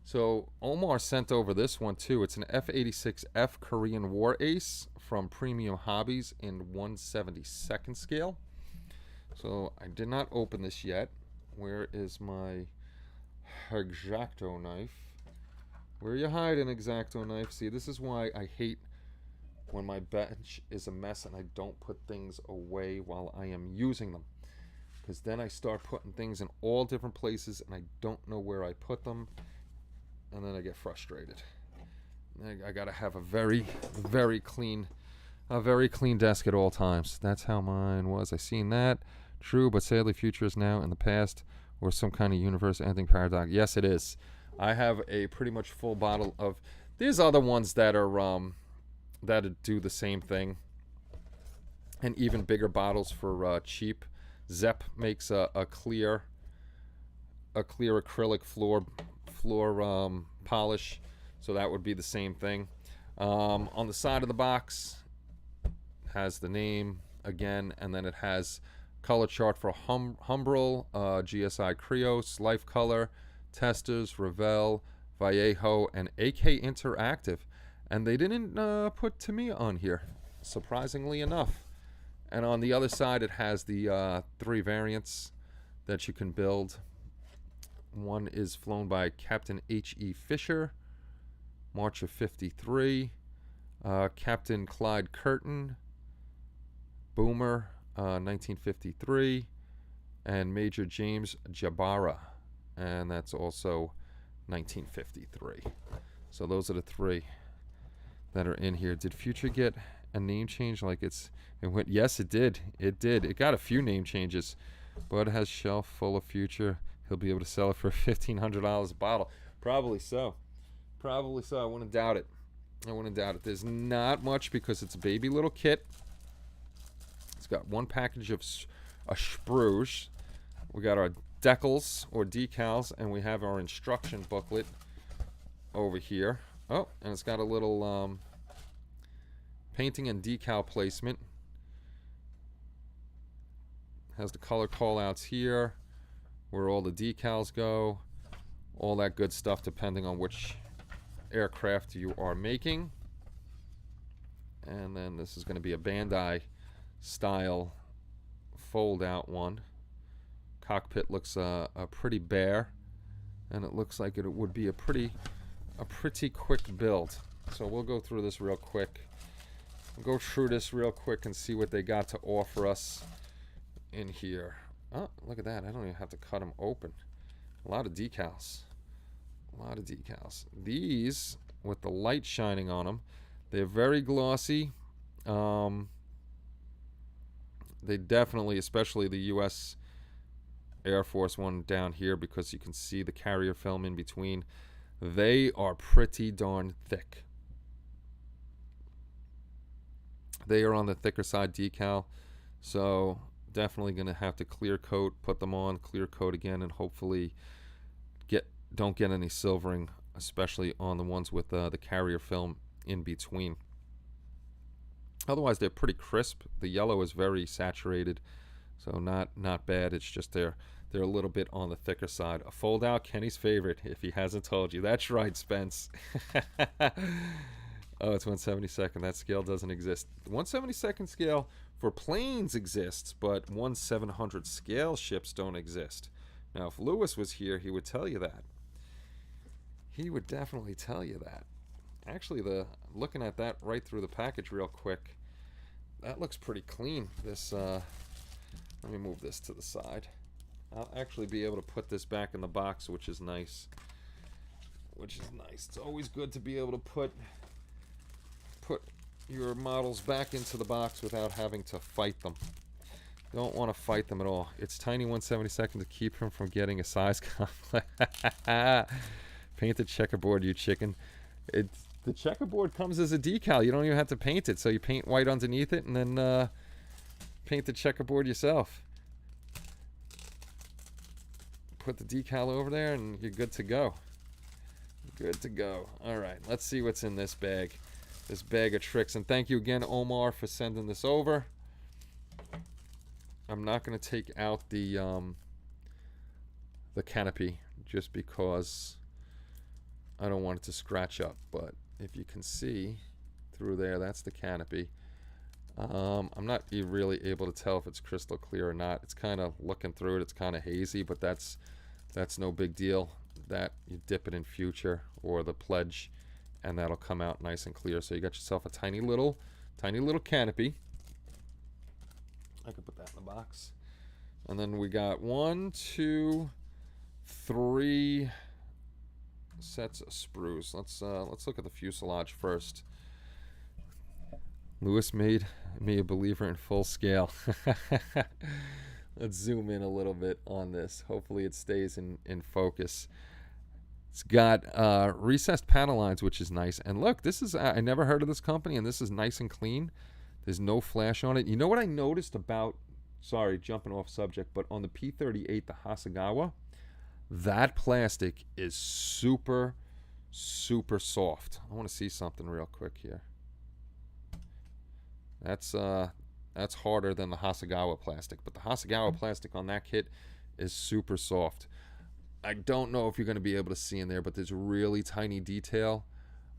So Omar sent over this one too. It's an F86F Korean War Ace from Premium Hobbies in 1/72 scale. So I did not open this yet. Where is my X-Acto knife? Where are you hiding, X-Acto knife? See, this is why I hate when my bench is a mess and I don't put things away while I am using them. Because then I start putting things in all different places and I don't know where I put them. And then I get frustrated. I gotta have a very clean desk at all times. That's how mine was. I seen that. True, but sadly future is now in the past, or some kind of universe ending paradox. Yes, it is. I have a pretty much full bottle of, there's other ones that are that do the same thing, and even bigger bottles for cheap. Zepp makes a clear acrylic floor polish, so that would be the same thing. On the side of the box has the name again, and then it has color chart for Humbrol, GSI Krios, Life Color, Testers, Revell, Vallejo, and AK Interactive. And they didn't put Tamiya on here, surprisingly enough. And on the other side, it has the 3 variants that you can build. One is flown by Captain H.E. Fisher, March of '53. Captain Clyde Curtin, Boomer, 1953. And Major James Jabara, and that's also 1953. So those are the 3 that are in here. Did Future get a name change like it went? Yes, it did. It got a few name changes. Bud has shelf full of Future. He'll be able to sell it for $1,500 a bottle. Probably so. I wouldn't doubt it. There's not much because it's a baby little kit. It's got one package of a sprues. We got our decals or decals, and we have our instruction booklet over here. Oh, and it's got a little painting and decal placement. Has the color callouts here, where all the decals go, all that good stuff depending on which aircraft you are making. And then this is going to be a Bandai style fold out one. Cockpit looks pretty bare, and it looks like it would be a pretty quick build. So we'll go through this real quick. And see what they got to offer us in here. Oh, look at that. I don't even have to cut them open. A lot of decals. These, with the light shining on them, they're very glossy. They definitely, especially the U.S. Air Force one down here, because you can see the carrier film in between. They are pretty darn thick. They are on the thicker side decal, so definitely going to have to clear coat, put them on, clear coat again, and hopefully don't get any silvering, especially on the ones with the carrier film in between. Otherwise, they're pretty crisp. The yellow is very saturated, so not bad. It's just they're a little bit on the thicker side. A fold out, Kenny's favorite, if he hasn't told you. That's right, Spence. Oh, it's 1/72. That scale doesn't exist. The 1/72 scale for planes exists, but 1/700 scale ships don't exist. Now, if Lewis was here, he would tell you that. He would definitely tell you that. Actually, looking at that right through the package real quick, that looks pretty clean. This, let me move this to the side. I'll actually be able to put this back in the box, which is nice. which is nice. It's always good to be able to put your models back into the box without having to fight them. Don't want to fight them at all. It's tiny 1/72 to keep him from getting a size complex. Paint the checkerboard, you chicken. The checkerboard comes as a decal. You don't even have to paint it. So you paint white underneath it and then paint the checkerboard yourself. Put the decal over there and you're good to go. Good to go. All right, let's see what's in this bag. This bag of tricks. And thank you again, Omar, for sending this over. I'm not going to take out the canopy just because I don't want it to scratch up. But if you can see through there, that's the canopy. I'm not really able to tell if it's crystal clear or not. It's kind of looking through it. It's kind of hazy, but that's no big deal. That you dip it in Future or the Pledge, and that'll come out nice and clear. So you got yourself a tiny little canopy. I could put that in the box. And then we got 1, 2, 3 sets of sprues. Let's look at the fuselage first. Lewis made me a believer in full scale. Let's zoom in a little bit on this. Hopefully it stays in focus. It's got recessed panel lines, which is nice. And look, this is I never heard of this company, and this is nice and clean. There's no flash on it. You know what I noticed about, sorry, jumping off subject, but on the P38, the Hasegawa, that plastic is super, super soft. I want to see something real quick here. That's harder than the Hasegawa plastic, but the Hasegawa plastic on that kit is super soft. I don't know if you're going to be able to see in there, but there's really tiny detail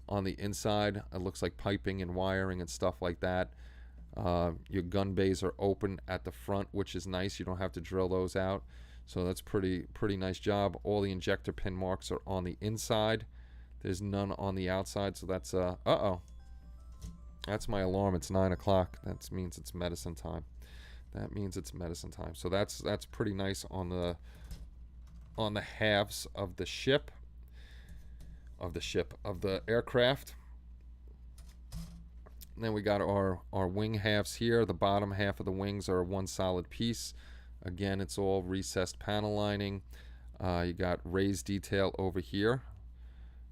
on the inside. It looks like piping and wiring and stuff like that. Your gun bays are open at the front, which is nice. You don't have to drill those out. So that's pretty nice job. All the injector pin marks are on the inside. There's none on the outside, so that's uh-oh. That's my alarm. It's 9 o'clock. That means it's medicine time. That means it's medicine time. So that's pretty nice on the halves of the aircraft. And then we got our wing halves here. The bottom half of the wings are one solid piece. Again, it's all recessed panel lining. You got raised detail over here,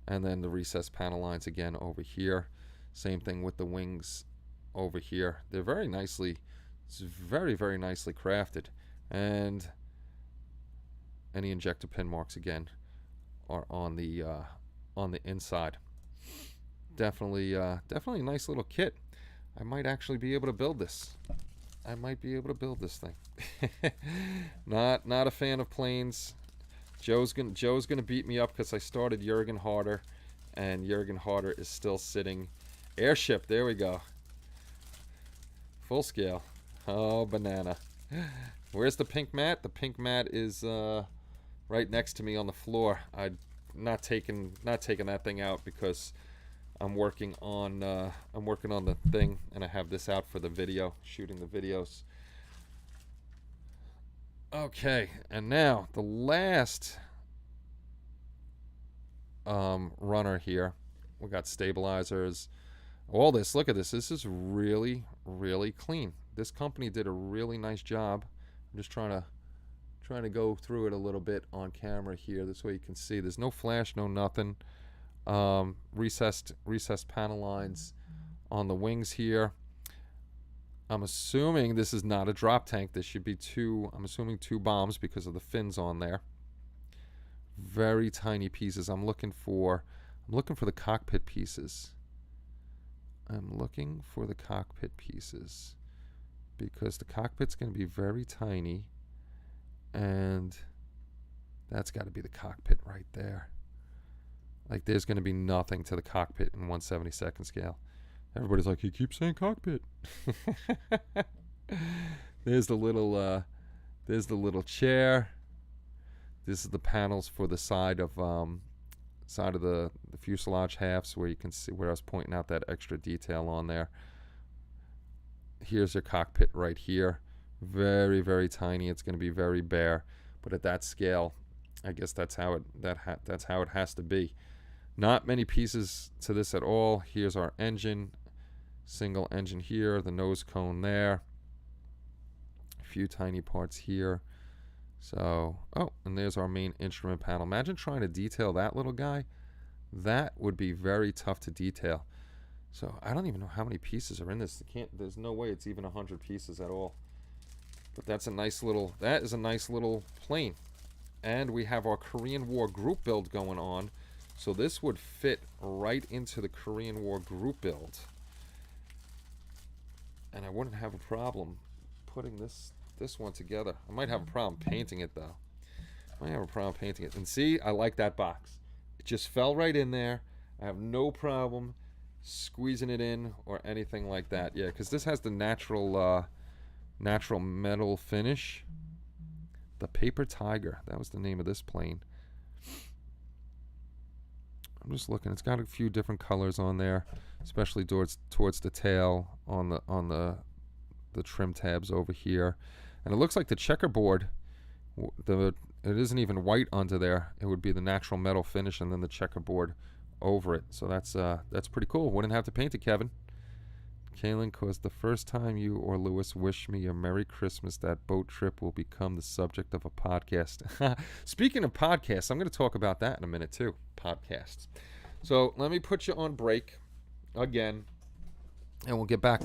and then the recessed panel lines again over here. Same thing with the wings over here. They're very nicely, it's very, very nicely crafted. And any injector pin marks again are on the inside. Definitely a nice little kit. I might actually be able to build this. I might be able to build this thing. Not a fan of planes. Joe's gonna beat me up because I started Jurgen Harder, and Jurgen Harder is still sitting. Airship, there we go. Full scale. Oh, banana. Where's the pink mat? The pink mat is right next to me on the floor. I'm not taking that thing out because I'm working on the thing, and I have this out for the video, shooting the videos. Okay, and now the last runner here. We got stabilizers. All this, look at this. This is really, really clean. This company did a really nice job. I'm just trying to go through it a little bit on camera here. This way you can see. There's no flash, no nothing. Recessed panel lines on the wings here. I'm assuming this is not a drop tank. This should be I'm assuming 2 bombs because of the fins on there. Very tiny pieces. I'm looking for the cockpit pieces. I'm looking for the cockpit pieces because the cockpit's going to be very tiny, and that's got to be the cockpit right there. Like, there's going to be nothing to the cockpit in 1/72 scale. Everybody's like, you keep saying cockpit. There's the little chair. This is the panels for the side of the fuselage halves, where you can see where I was pointing out that extra detail on there. Here's your cockpit right here. Very, very tiny. It's going to be very bare, but at that scale, I guess that's how it has to be. Not many pieces to this at all. Here's our engine. Single engine here. The nose cone there. A few tiny parts here. So, oh, and there's our main instrument panel. Imagine trying to detail that little guy. That would be very tough to detail. So I don't even know how many pieces are in this. There's no way it's even 100 pieces at all. But that is a nice little plane. And we have our Korean War group build going on. So this would fit right into the Korean War group build. And I wouldn't have a problem putting this one together. I might have a problem painting it though. I might have a problem painting it. And see, I like that box. It just fell right in there. I have no problem squeezing it in or anything like that. Yeah, because this has the natural metal finish. The Paper Tiger. That was the name of this plane. I'm just looking. It's got a few different colors on there, especially towards the tail on the trim tabs over here. And it looks like the checkerboard, it isn't even white under there. It would be the natural metal finish and then the checkerboard over it. So that's pretty cool. Wouldn't have to paint it, Kevin. Kaylin, cause the first time you or Lewis wish me a Merry Christmas, that boat trip will become the subject of a podcast. Speaking of podcasts, I'm going to talk about that in a minute too. Podcasts. So let me put you on break again, and we'll get back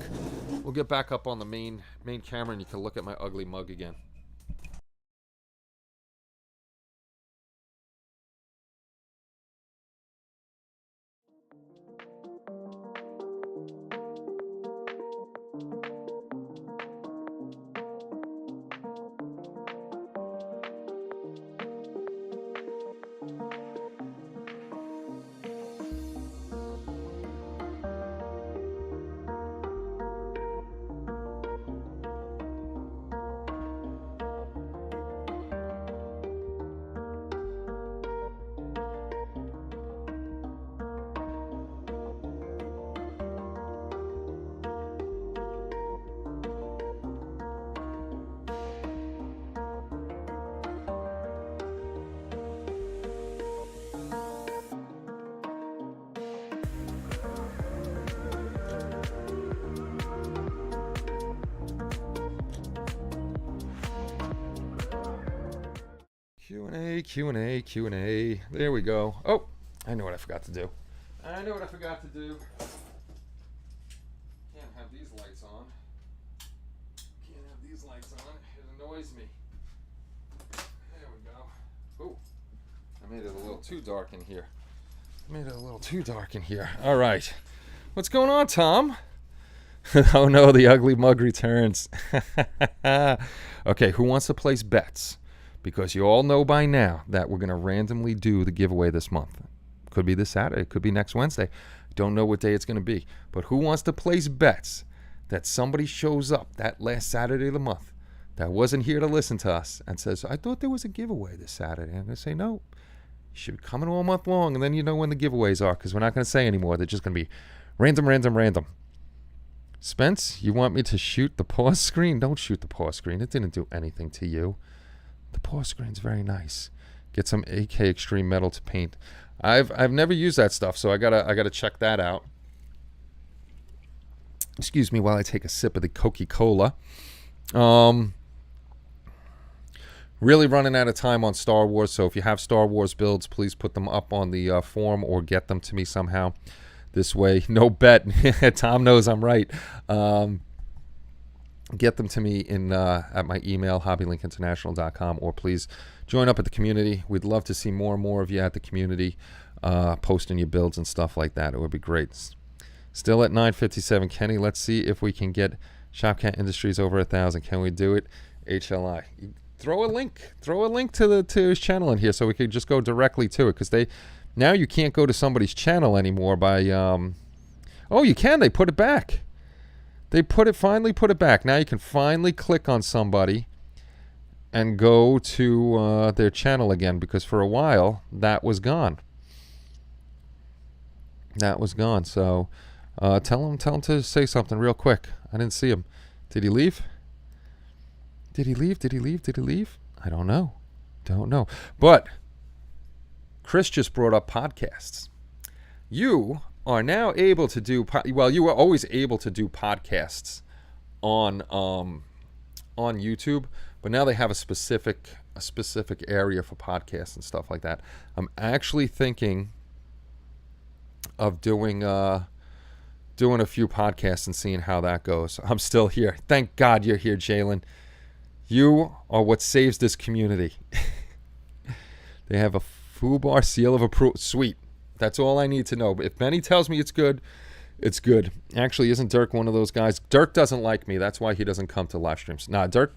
up on the main camera, and you can look at my ugly mug again. Q&A. There we go. Oh, I know what I forgot to do. Can't have these lights on. It annoys me. There we go. Oh, I made it a little too dark in here. All right. What's going on, Tom? Oh no, the ugly mug returns. Okay, who wants to place bets? Because you all know by now that we're going to randomly do the giveaway this month. Could be this Saturday. It could be next Wednesday. Don't know what day it's going to be. But who wants to place bets that somebody shows up that last Saturday of the month that wasn't here to listen to us and says, I thought there was a giveaway this Saturday. I'm going to say, no, you should be coming all month long, and then you know when the giveaways are, because we're not going to say anymore. They're just going to be random. Spence, you want me to shoot the pause screen? Don't shoot the pause screen. It didn't do anything to you. The pause screen's very nice. Get some AK Extreme Metal to paint. I've never used that stuff, so I gotta check that out. Excuse me while I take a sip of the Coca-Cola. Really running out of time on Star Wars, so if you have Star Wars builds, please put them up on the forum or get them to me somehow. This way, no bet. Tom knows I'm right. Get them to me at my email, hobbylinkinternational.com, or please join up at the community. We'd love to see more and more of you at the community, posting your builds and stuff like that. It would be great. Still at 957, Kenny. Let's see if we can get Shopcat Industries over 1,000. Can we do it? HLI. Throw a link to his channel in here so we could just go directly to it, because now you can't go to somebody's channel anymore by oh, you can. They put it back. They finally put it back. Now you can finally click on somebody and go to their channel again, because for a while that was gone. So tell him to say something real quick. I didn't see him. Did he leave? Did he leave? I don't know. But Chris just brought up podcasts. you are now able to do, well, you were always able to do podcasts on YouTube, but now they have a specific area for podcasts and stuff like that. I'm actually thinking of doing a few podcasts and seeing how that goes. I'm still here. Thank God you're here, Jalen. You are what saves this community. They have a FUBAR seal of approval. Sweet. That's all I need to know. But if Benny tells me it's good, it's good. Actually, isn't Dirk one of those guys? Dirk doesn't like me. That's why he doesn't come to live streams. Nah, Dirk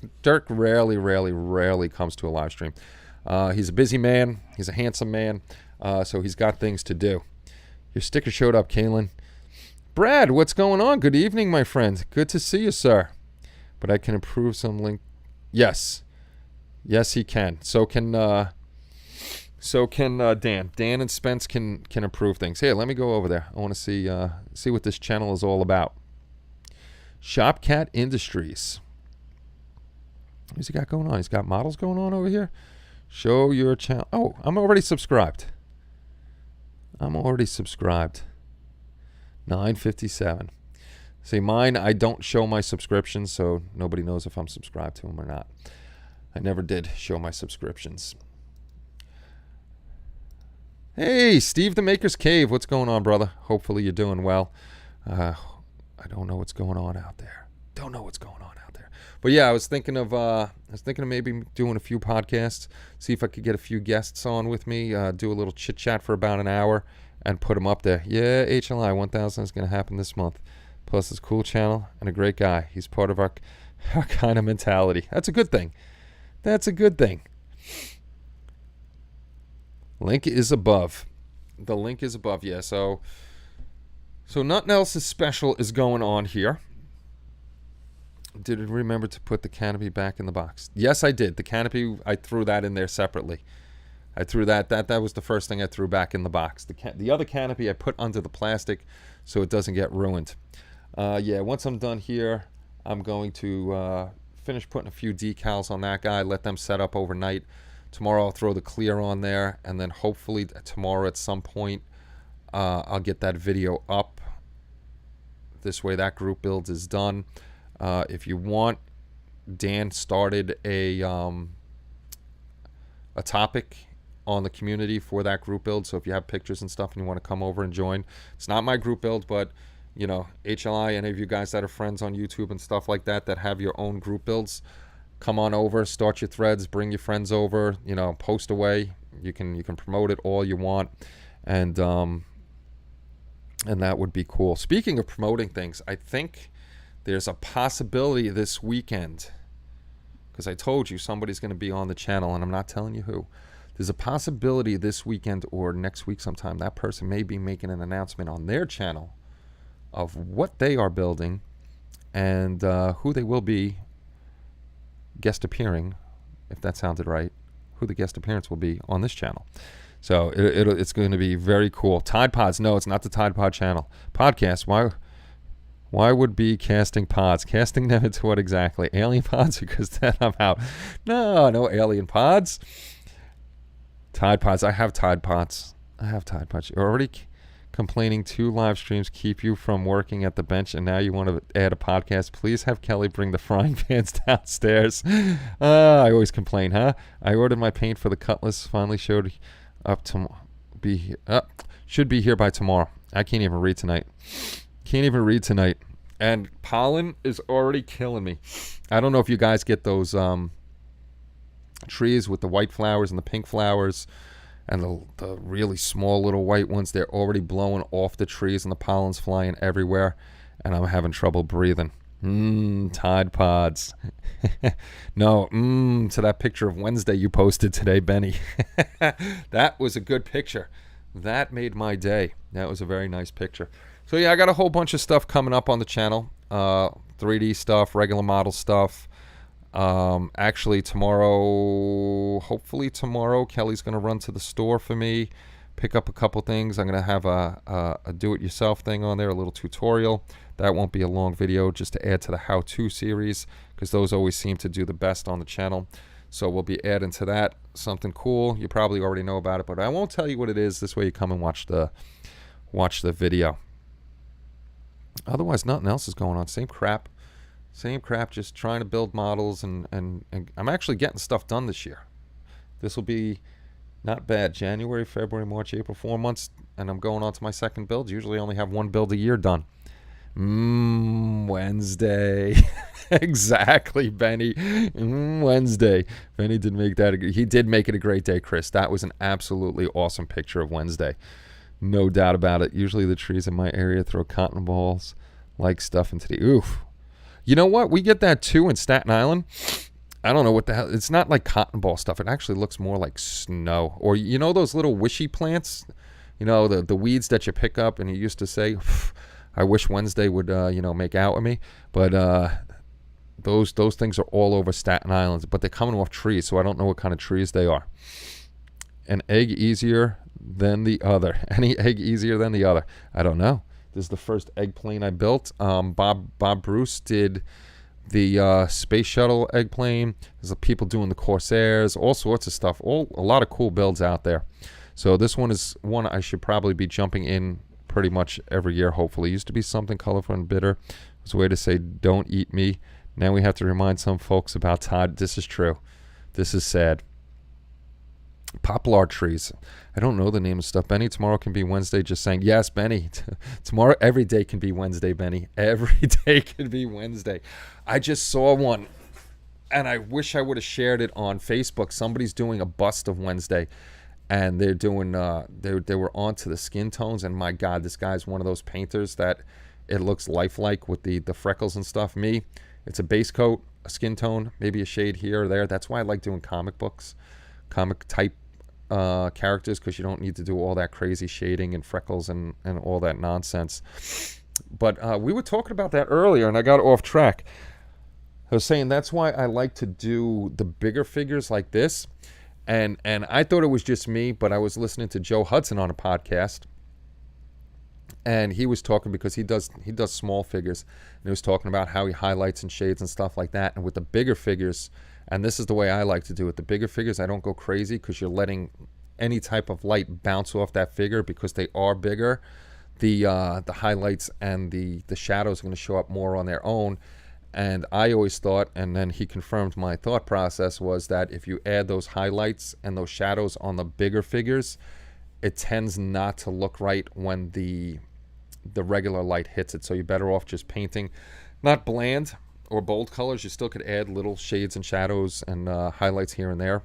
rarely comes to a live stream. He's a busy man. He's a handsome man. So he's got things to do. Your sticker showed up, Kaylin. Brad, what's going on? Good evening, my friend. Good to see you, sir. But I can approve some link. Yes. Yes, he can. So can Dan. Dan and Spence can approve things. Here, let me go over there. I want to see what this channel is all about. Shopcat Industries. What's he got going on? He's got models going on over here. Show your channel. Oh, I'm already subscribed. 9:57. See, mine, I don't show my subscriptions, so nobody knows if I'm subscribed to them or not. I never did show my subscriptions. Hey, Steve the Maker's Cave. What's going on, brother? Hopefully you're doing well. I don't know what's going on out there. But yeah, I was thinking of maybe doing a few podcasts, see if I could get a few guests on with me, do a little chit chat for about an hour, and put them up there. Yeah, HLI 1000 is going to happen this month. Plus, it's a cool channel and a great guy. He's part of our kind of mentality. That's a good thing. Link is above. The link is above, yeah. So nothing else is special is going on here. Did you remember to put the canopy back in the box? Yes, I did. The canopy, I threw that in there separately. I threw that was the first thing I threw back in the box. The other canopy I put under the plastic so it doesn't get ruined. Yeah, once I'm done here, I'm going to finish putting a few decals on that guy, let them set up overnight. Tomorrow I'll throw the clear on there, and then hopefully tomorrow at some point I'll get that video up. This way that group build is done. If you want, Dan started a topic on the community for that group build. So if you have pictures and stuff and you want to come over and join, it's not my group build, but you know, HLI, any of you guys that are friends on YouTube and stuff like that have your own group builds, come on over, start your threads, bring your friends over, you know, post away. You can promote it all you want, and that would be cool. Speaking of promoting things, I think there's a possibility this weekend, because I told you somebody's going to be on the channel, and I'm not telling you who. There's a possibility this weekend or next week sometime that person may be making an announcement on their channel of what they are building and who they will be guest appearing, if that sounded right, who the guest appearance will be on this channel. So it's going to be very cool. Tide Pods, no, it's not the Tide Pod channel. Podcast, why would be casting pods? Casting them into what exactly? Alien pods? Because then I'm out. No alien pods. Tide Pods. I have Tide Pods. You're already complaining 2 live streams keep you from working at the bench, and now you want to add a podcast. Please have Kelly bring the frying pans downstairs. I always complain, huh? I ordered my paint for the Cutlass. Finally showed up to should be here by tomorrow. I can't even read tonight. And pollen is already killing me. I don't know if you guys get those trees with the white flowers and the pink flowers and the really small little white ones. They're already blowing off the trees and the pollen's flying everywhere, and I'm having trouble breathing. Tide Pods. No, to that picture of Wednesday you posted today, Benny. That was a good picture. That made my day. That was a very nice picture. So yeah, I got a whole bunch of stuff coming up on the channel. 3D stuff, regular model stuff. Actually hopefully tomorrow, Kelly's going to run to the store for me, pick up a couple things. I'm going to have a do-it-yourself thing on there, a little tutorial. That won't be a long video, just to add to the how-to series, because those always seem to do the best on the channel. So we'll be adding to that something cool. You probably already know about it, but I won't tell you what it is. This way you come and watch the watch the video. Otherwise, nothing else is going on. Same crap. Just trying to build models, and I'm actually getting stuff done this year. This will be not bad. January, February, March, April, 4 months, and I'm going on to my second build. Usually I only have one build a year done. Wednesday. Exactly, Benny. Wednesday. Benny did make that. He did make it a great day, Chris. That was an absolutely awesome picture of Wednesday. No doubt about it. Usually the trees in my area throw cotton balls like stuff into the... Oof. You know what? We get that too in Staten Island. I don't know what the hell. It's not like cotton ball stuff. It actually looks more like snow. Or you know those little wishy plants? You know, the weeds that you pick up, and you used to say... I wish Wednesday would, make out with me. But those things are all over Staten Island. But they're coming off trees, so I don't know what kind of trees they are. An egg easier than the other. Any egg easier than the other? I don't know. This is the first egg plane I built. Bob Bruce did the space shuttle egg plane. There's people doing the Corsairs, all sorts of stuff. A lot of cool builds out there. So this one is one I should probably be jumping in pretty much every year, hopefully. Used to be something colorful and bitter. It was a way to say, don't eat me. Now we have to remind some folks about Todd. This is true. This is sad. Poplar trees. I don't know the name of stuff. Benny, tomorrow can be Wednesday. Just saying, yes, Benny. Tomorrow, every day can be Wednesday, Benny. Every day can be Wednesday. I just saw one, and I wish I would have shared it on Facebook. Somebody's doing a bust of Wednesday. And they're doing, they were onto the skin tones, and my God, this guy's one of those painters that it looks lifelike with the freckles and stuff. Me, it's a base coat, a skin tone, maybe a shade here or there. That's why I like doing comic books, comic type characters, because you don't need to do all that crazy shading and freckles and all that nonsense. But we were talking about that earlier, and I got off track. I was saying that's why I like to do the bigger figures like this. And I thought it was just me, but I was listening to Joe Hudson on a podcast, and he was talking because he does small figures, and he was talking about how he highlights and shades and stuff like that. And with the bigger figures, and this is the way I like to do it, the bigger figures, I don't go crazy because you're letting any type of light bounce off that figure because they are bigger. The highlights and the shadows are going to show up more on their own. And I always thought, and then he confirmed my thought process, was that if you add those highlights and those shadows on the bigger figures, it tends not to look right when the regular light hits it. So you're better off just painting, not bland or bold colors. You still could add little shades and shadows and highlights here and there.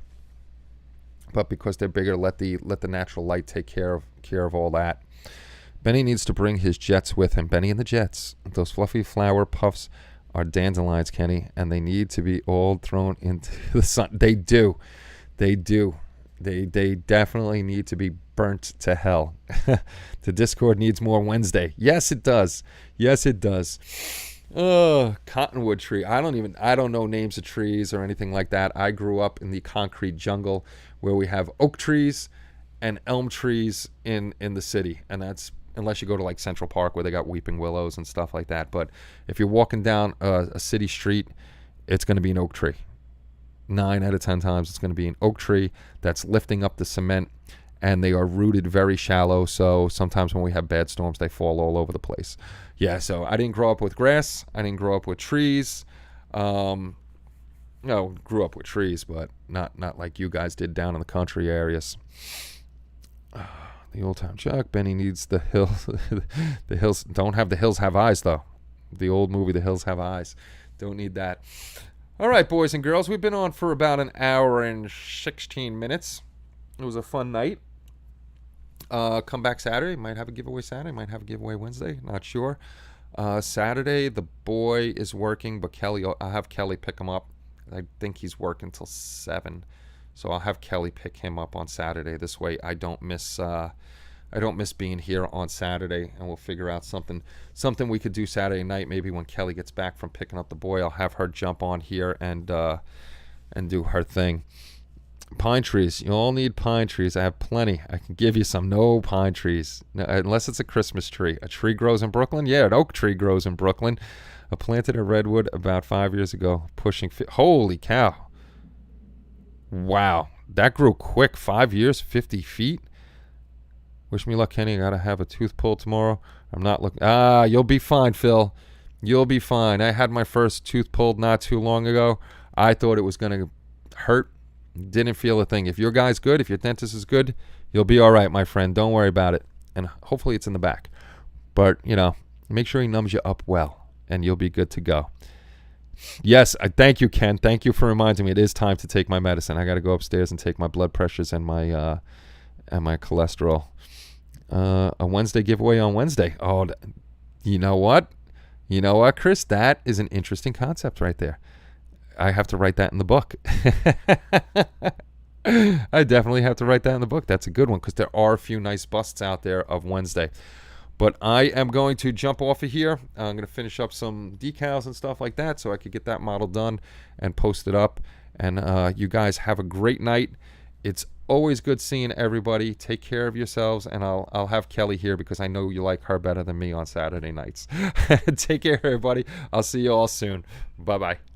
But because they're bigger, let the natural light take care of all that. Benny needs to bring his Jets with him. Benny and the Jets. Those fluffy flower puffs are dandelions, Kenny, and they need to be all thrown into the sun. They do. They definitely need to be burnt to hell. The Discord needs more Wednesday. Yes, it does. Oh, cottonwood tree. I don't know names of trees or anything like that. I grew up in the concrete jungle where we have oak trees and elm trees in the city, and that's unless you go to like Central Park where they got weeping willows and stuff like that. But if you're walking down a city street, it's going to be an oak tree. 9 out of 10 times it's going to be an oak tree that's lifting up the cement, and they are rooted very shallow. So sometimes when we have bad storms, they fall all over the place. Yeah, so I didn't grow up with grass. I didn't grow up with trees. No, grew up with trees, but not like you guys did down in the country areas. The old town Chuck. Benny needs the hills. The hills don't have the hills have eyes, though. The old movie, The Hills Have Eyes. Don't need that. All right, boys and girls. We've been on for about an hour and 16 minutes. It was a fun night. Come back Saturday. Might have a giveaway Saturday. Might have a giveaway Wednesday. Not sure. Saturday, the boy is working, but I'll have Kelly pick him up. I think he's working till 7. So I'll have Kelly pick him up on Saturday. This way I don't miss being here on Saturday, and we'll figure out something we could do Saturday night. Maybe when Kelly gets back from picking up the boy, I'll have her jump on here and do her thing. Pine trees. You all need pine trees. I have plenty. I can give you some. No pine trees. No, unless it's a Christmas tree. A tree grows in Brooklyn? Yeah, an oak tree grows in Brooklyn. I planted a redwood about 5 years ago. Holy cow. Wow, that grew quick. 5 years, 50 feet. Wish me luck, Kenny. I gotta have a tooth pulled tomorrow. I'm not looking. You'll be fine, Phil. You'll be fine. I had my first tooth pulled not too long ago. I thought it was gonna hurt. Didn't feel a thing. If your guy's good, if your dentist is good, you'll be all right, my friend. Don't worry about it. And hopefully it's in the back. But, make sure he numbs you up well, and you'll be good to go. Yes, I thank you, Ken. Thank you for reminding me. It is time to take my medicine. I got to go upstairs and take my blood pressures and my cholesterol. A Wednesday giveaway on Wednesday. Oh, you know what? You know what, Chris? That is an interesting concept right there. I have to write that in the book. I definitely have to write that in the book. That's a good one because there are a few nice busts out there of Wednesday. But I am going to jump off of here. I'm going to finish up some decals and stuff like that so I could get that model done and post it up. And you guys have a great night. It's always good seeing everybody. Take care of yourselves, and I'll have Kelly here because I know you like her better than me on Saturday nights. Take care, everybody. I'll see you all soon. Bye-bye.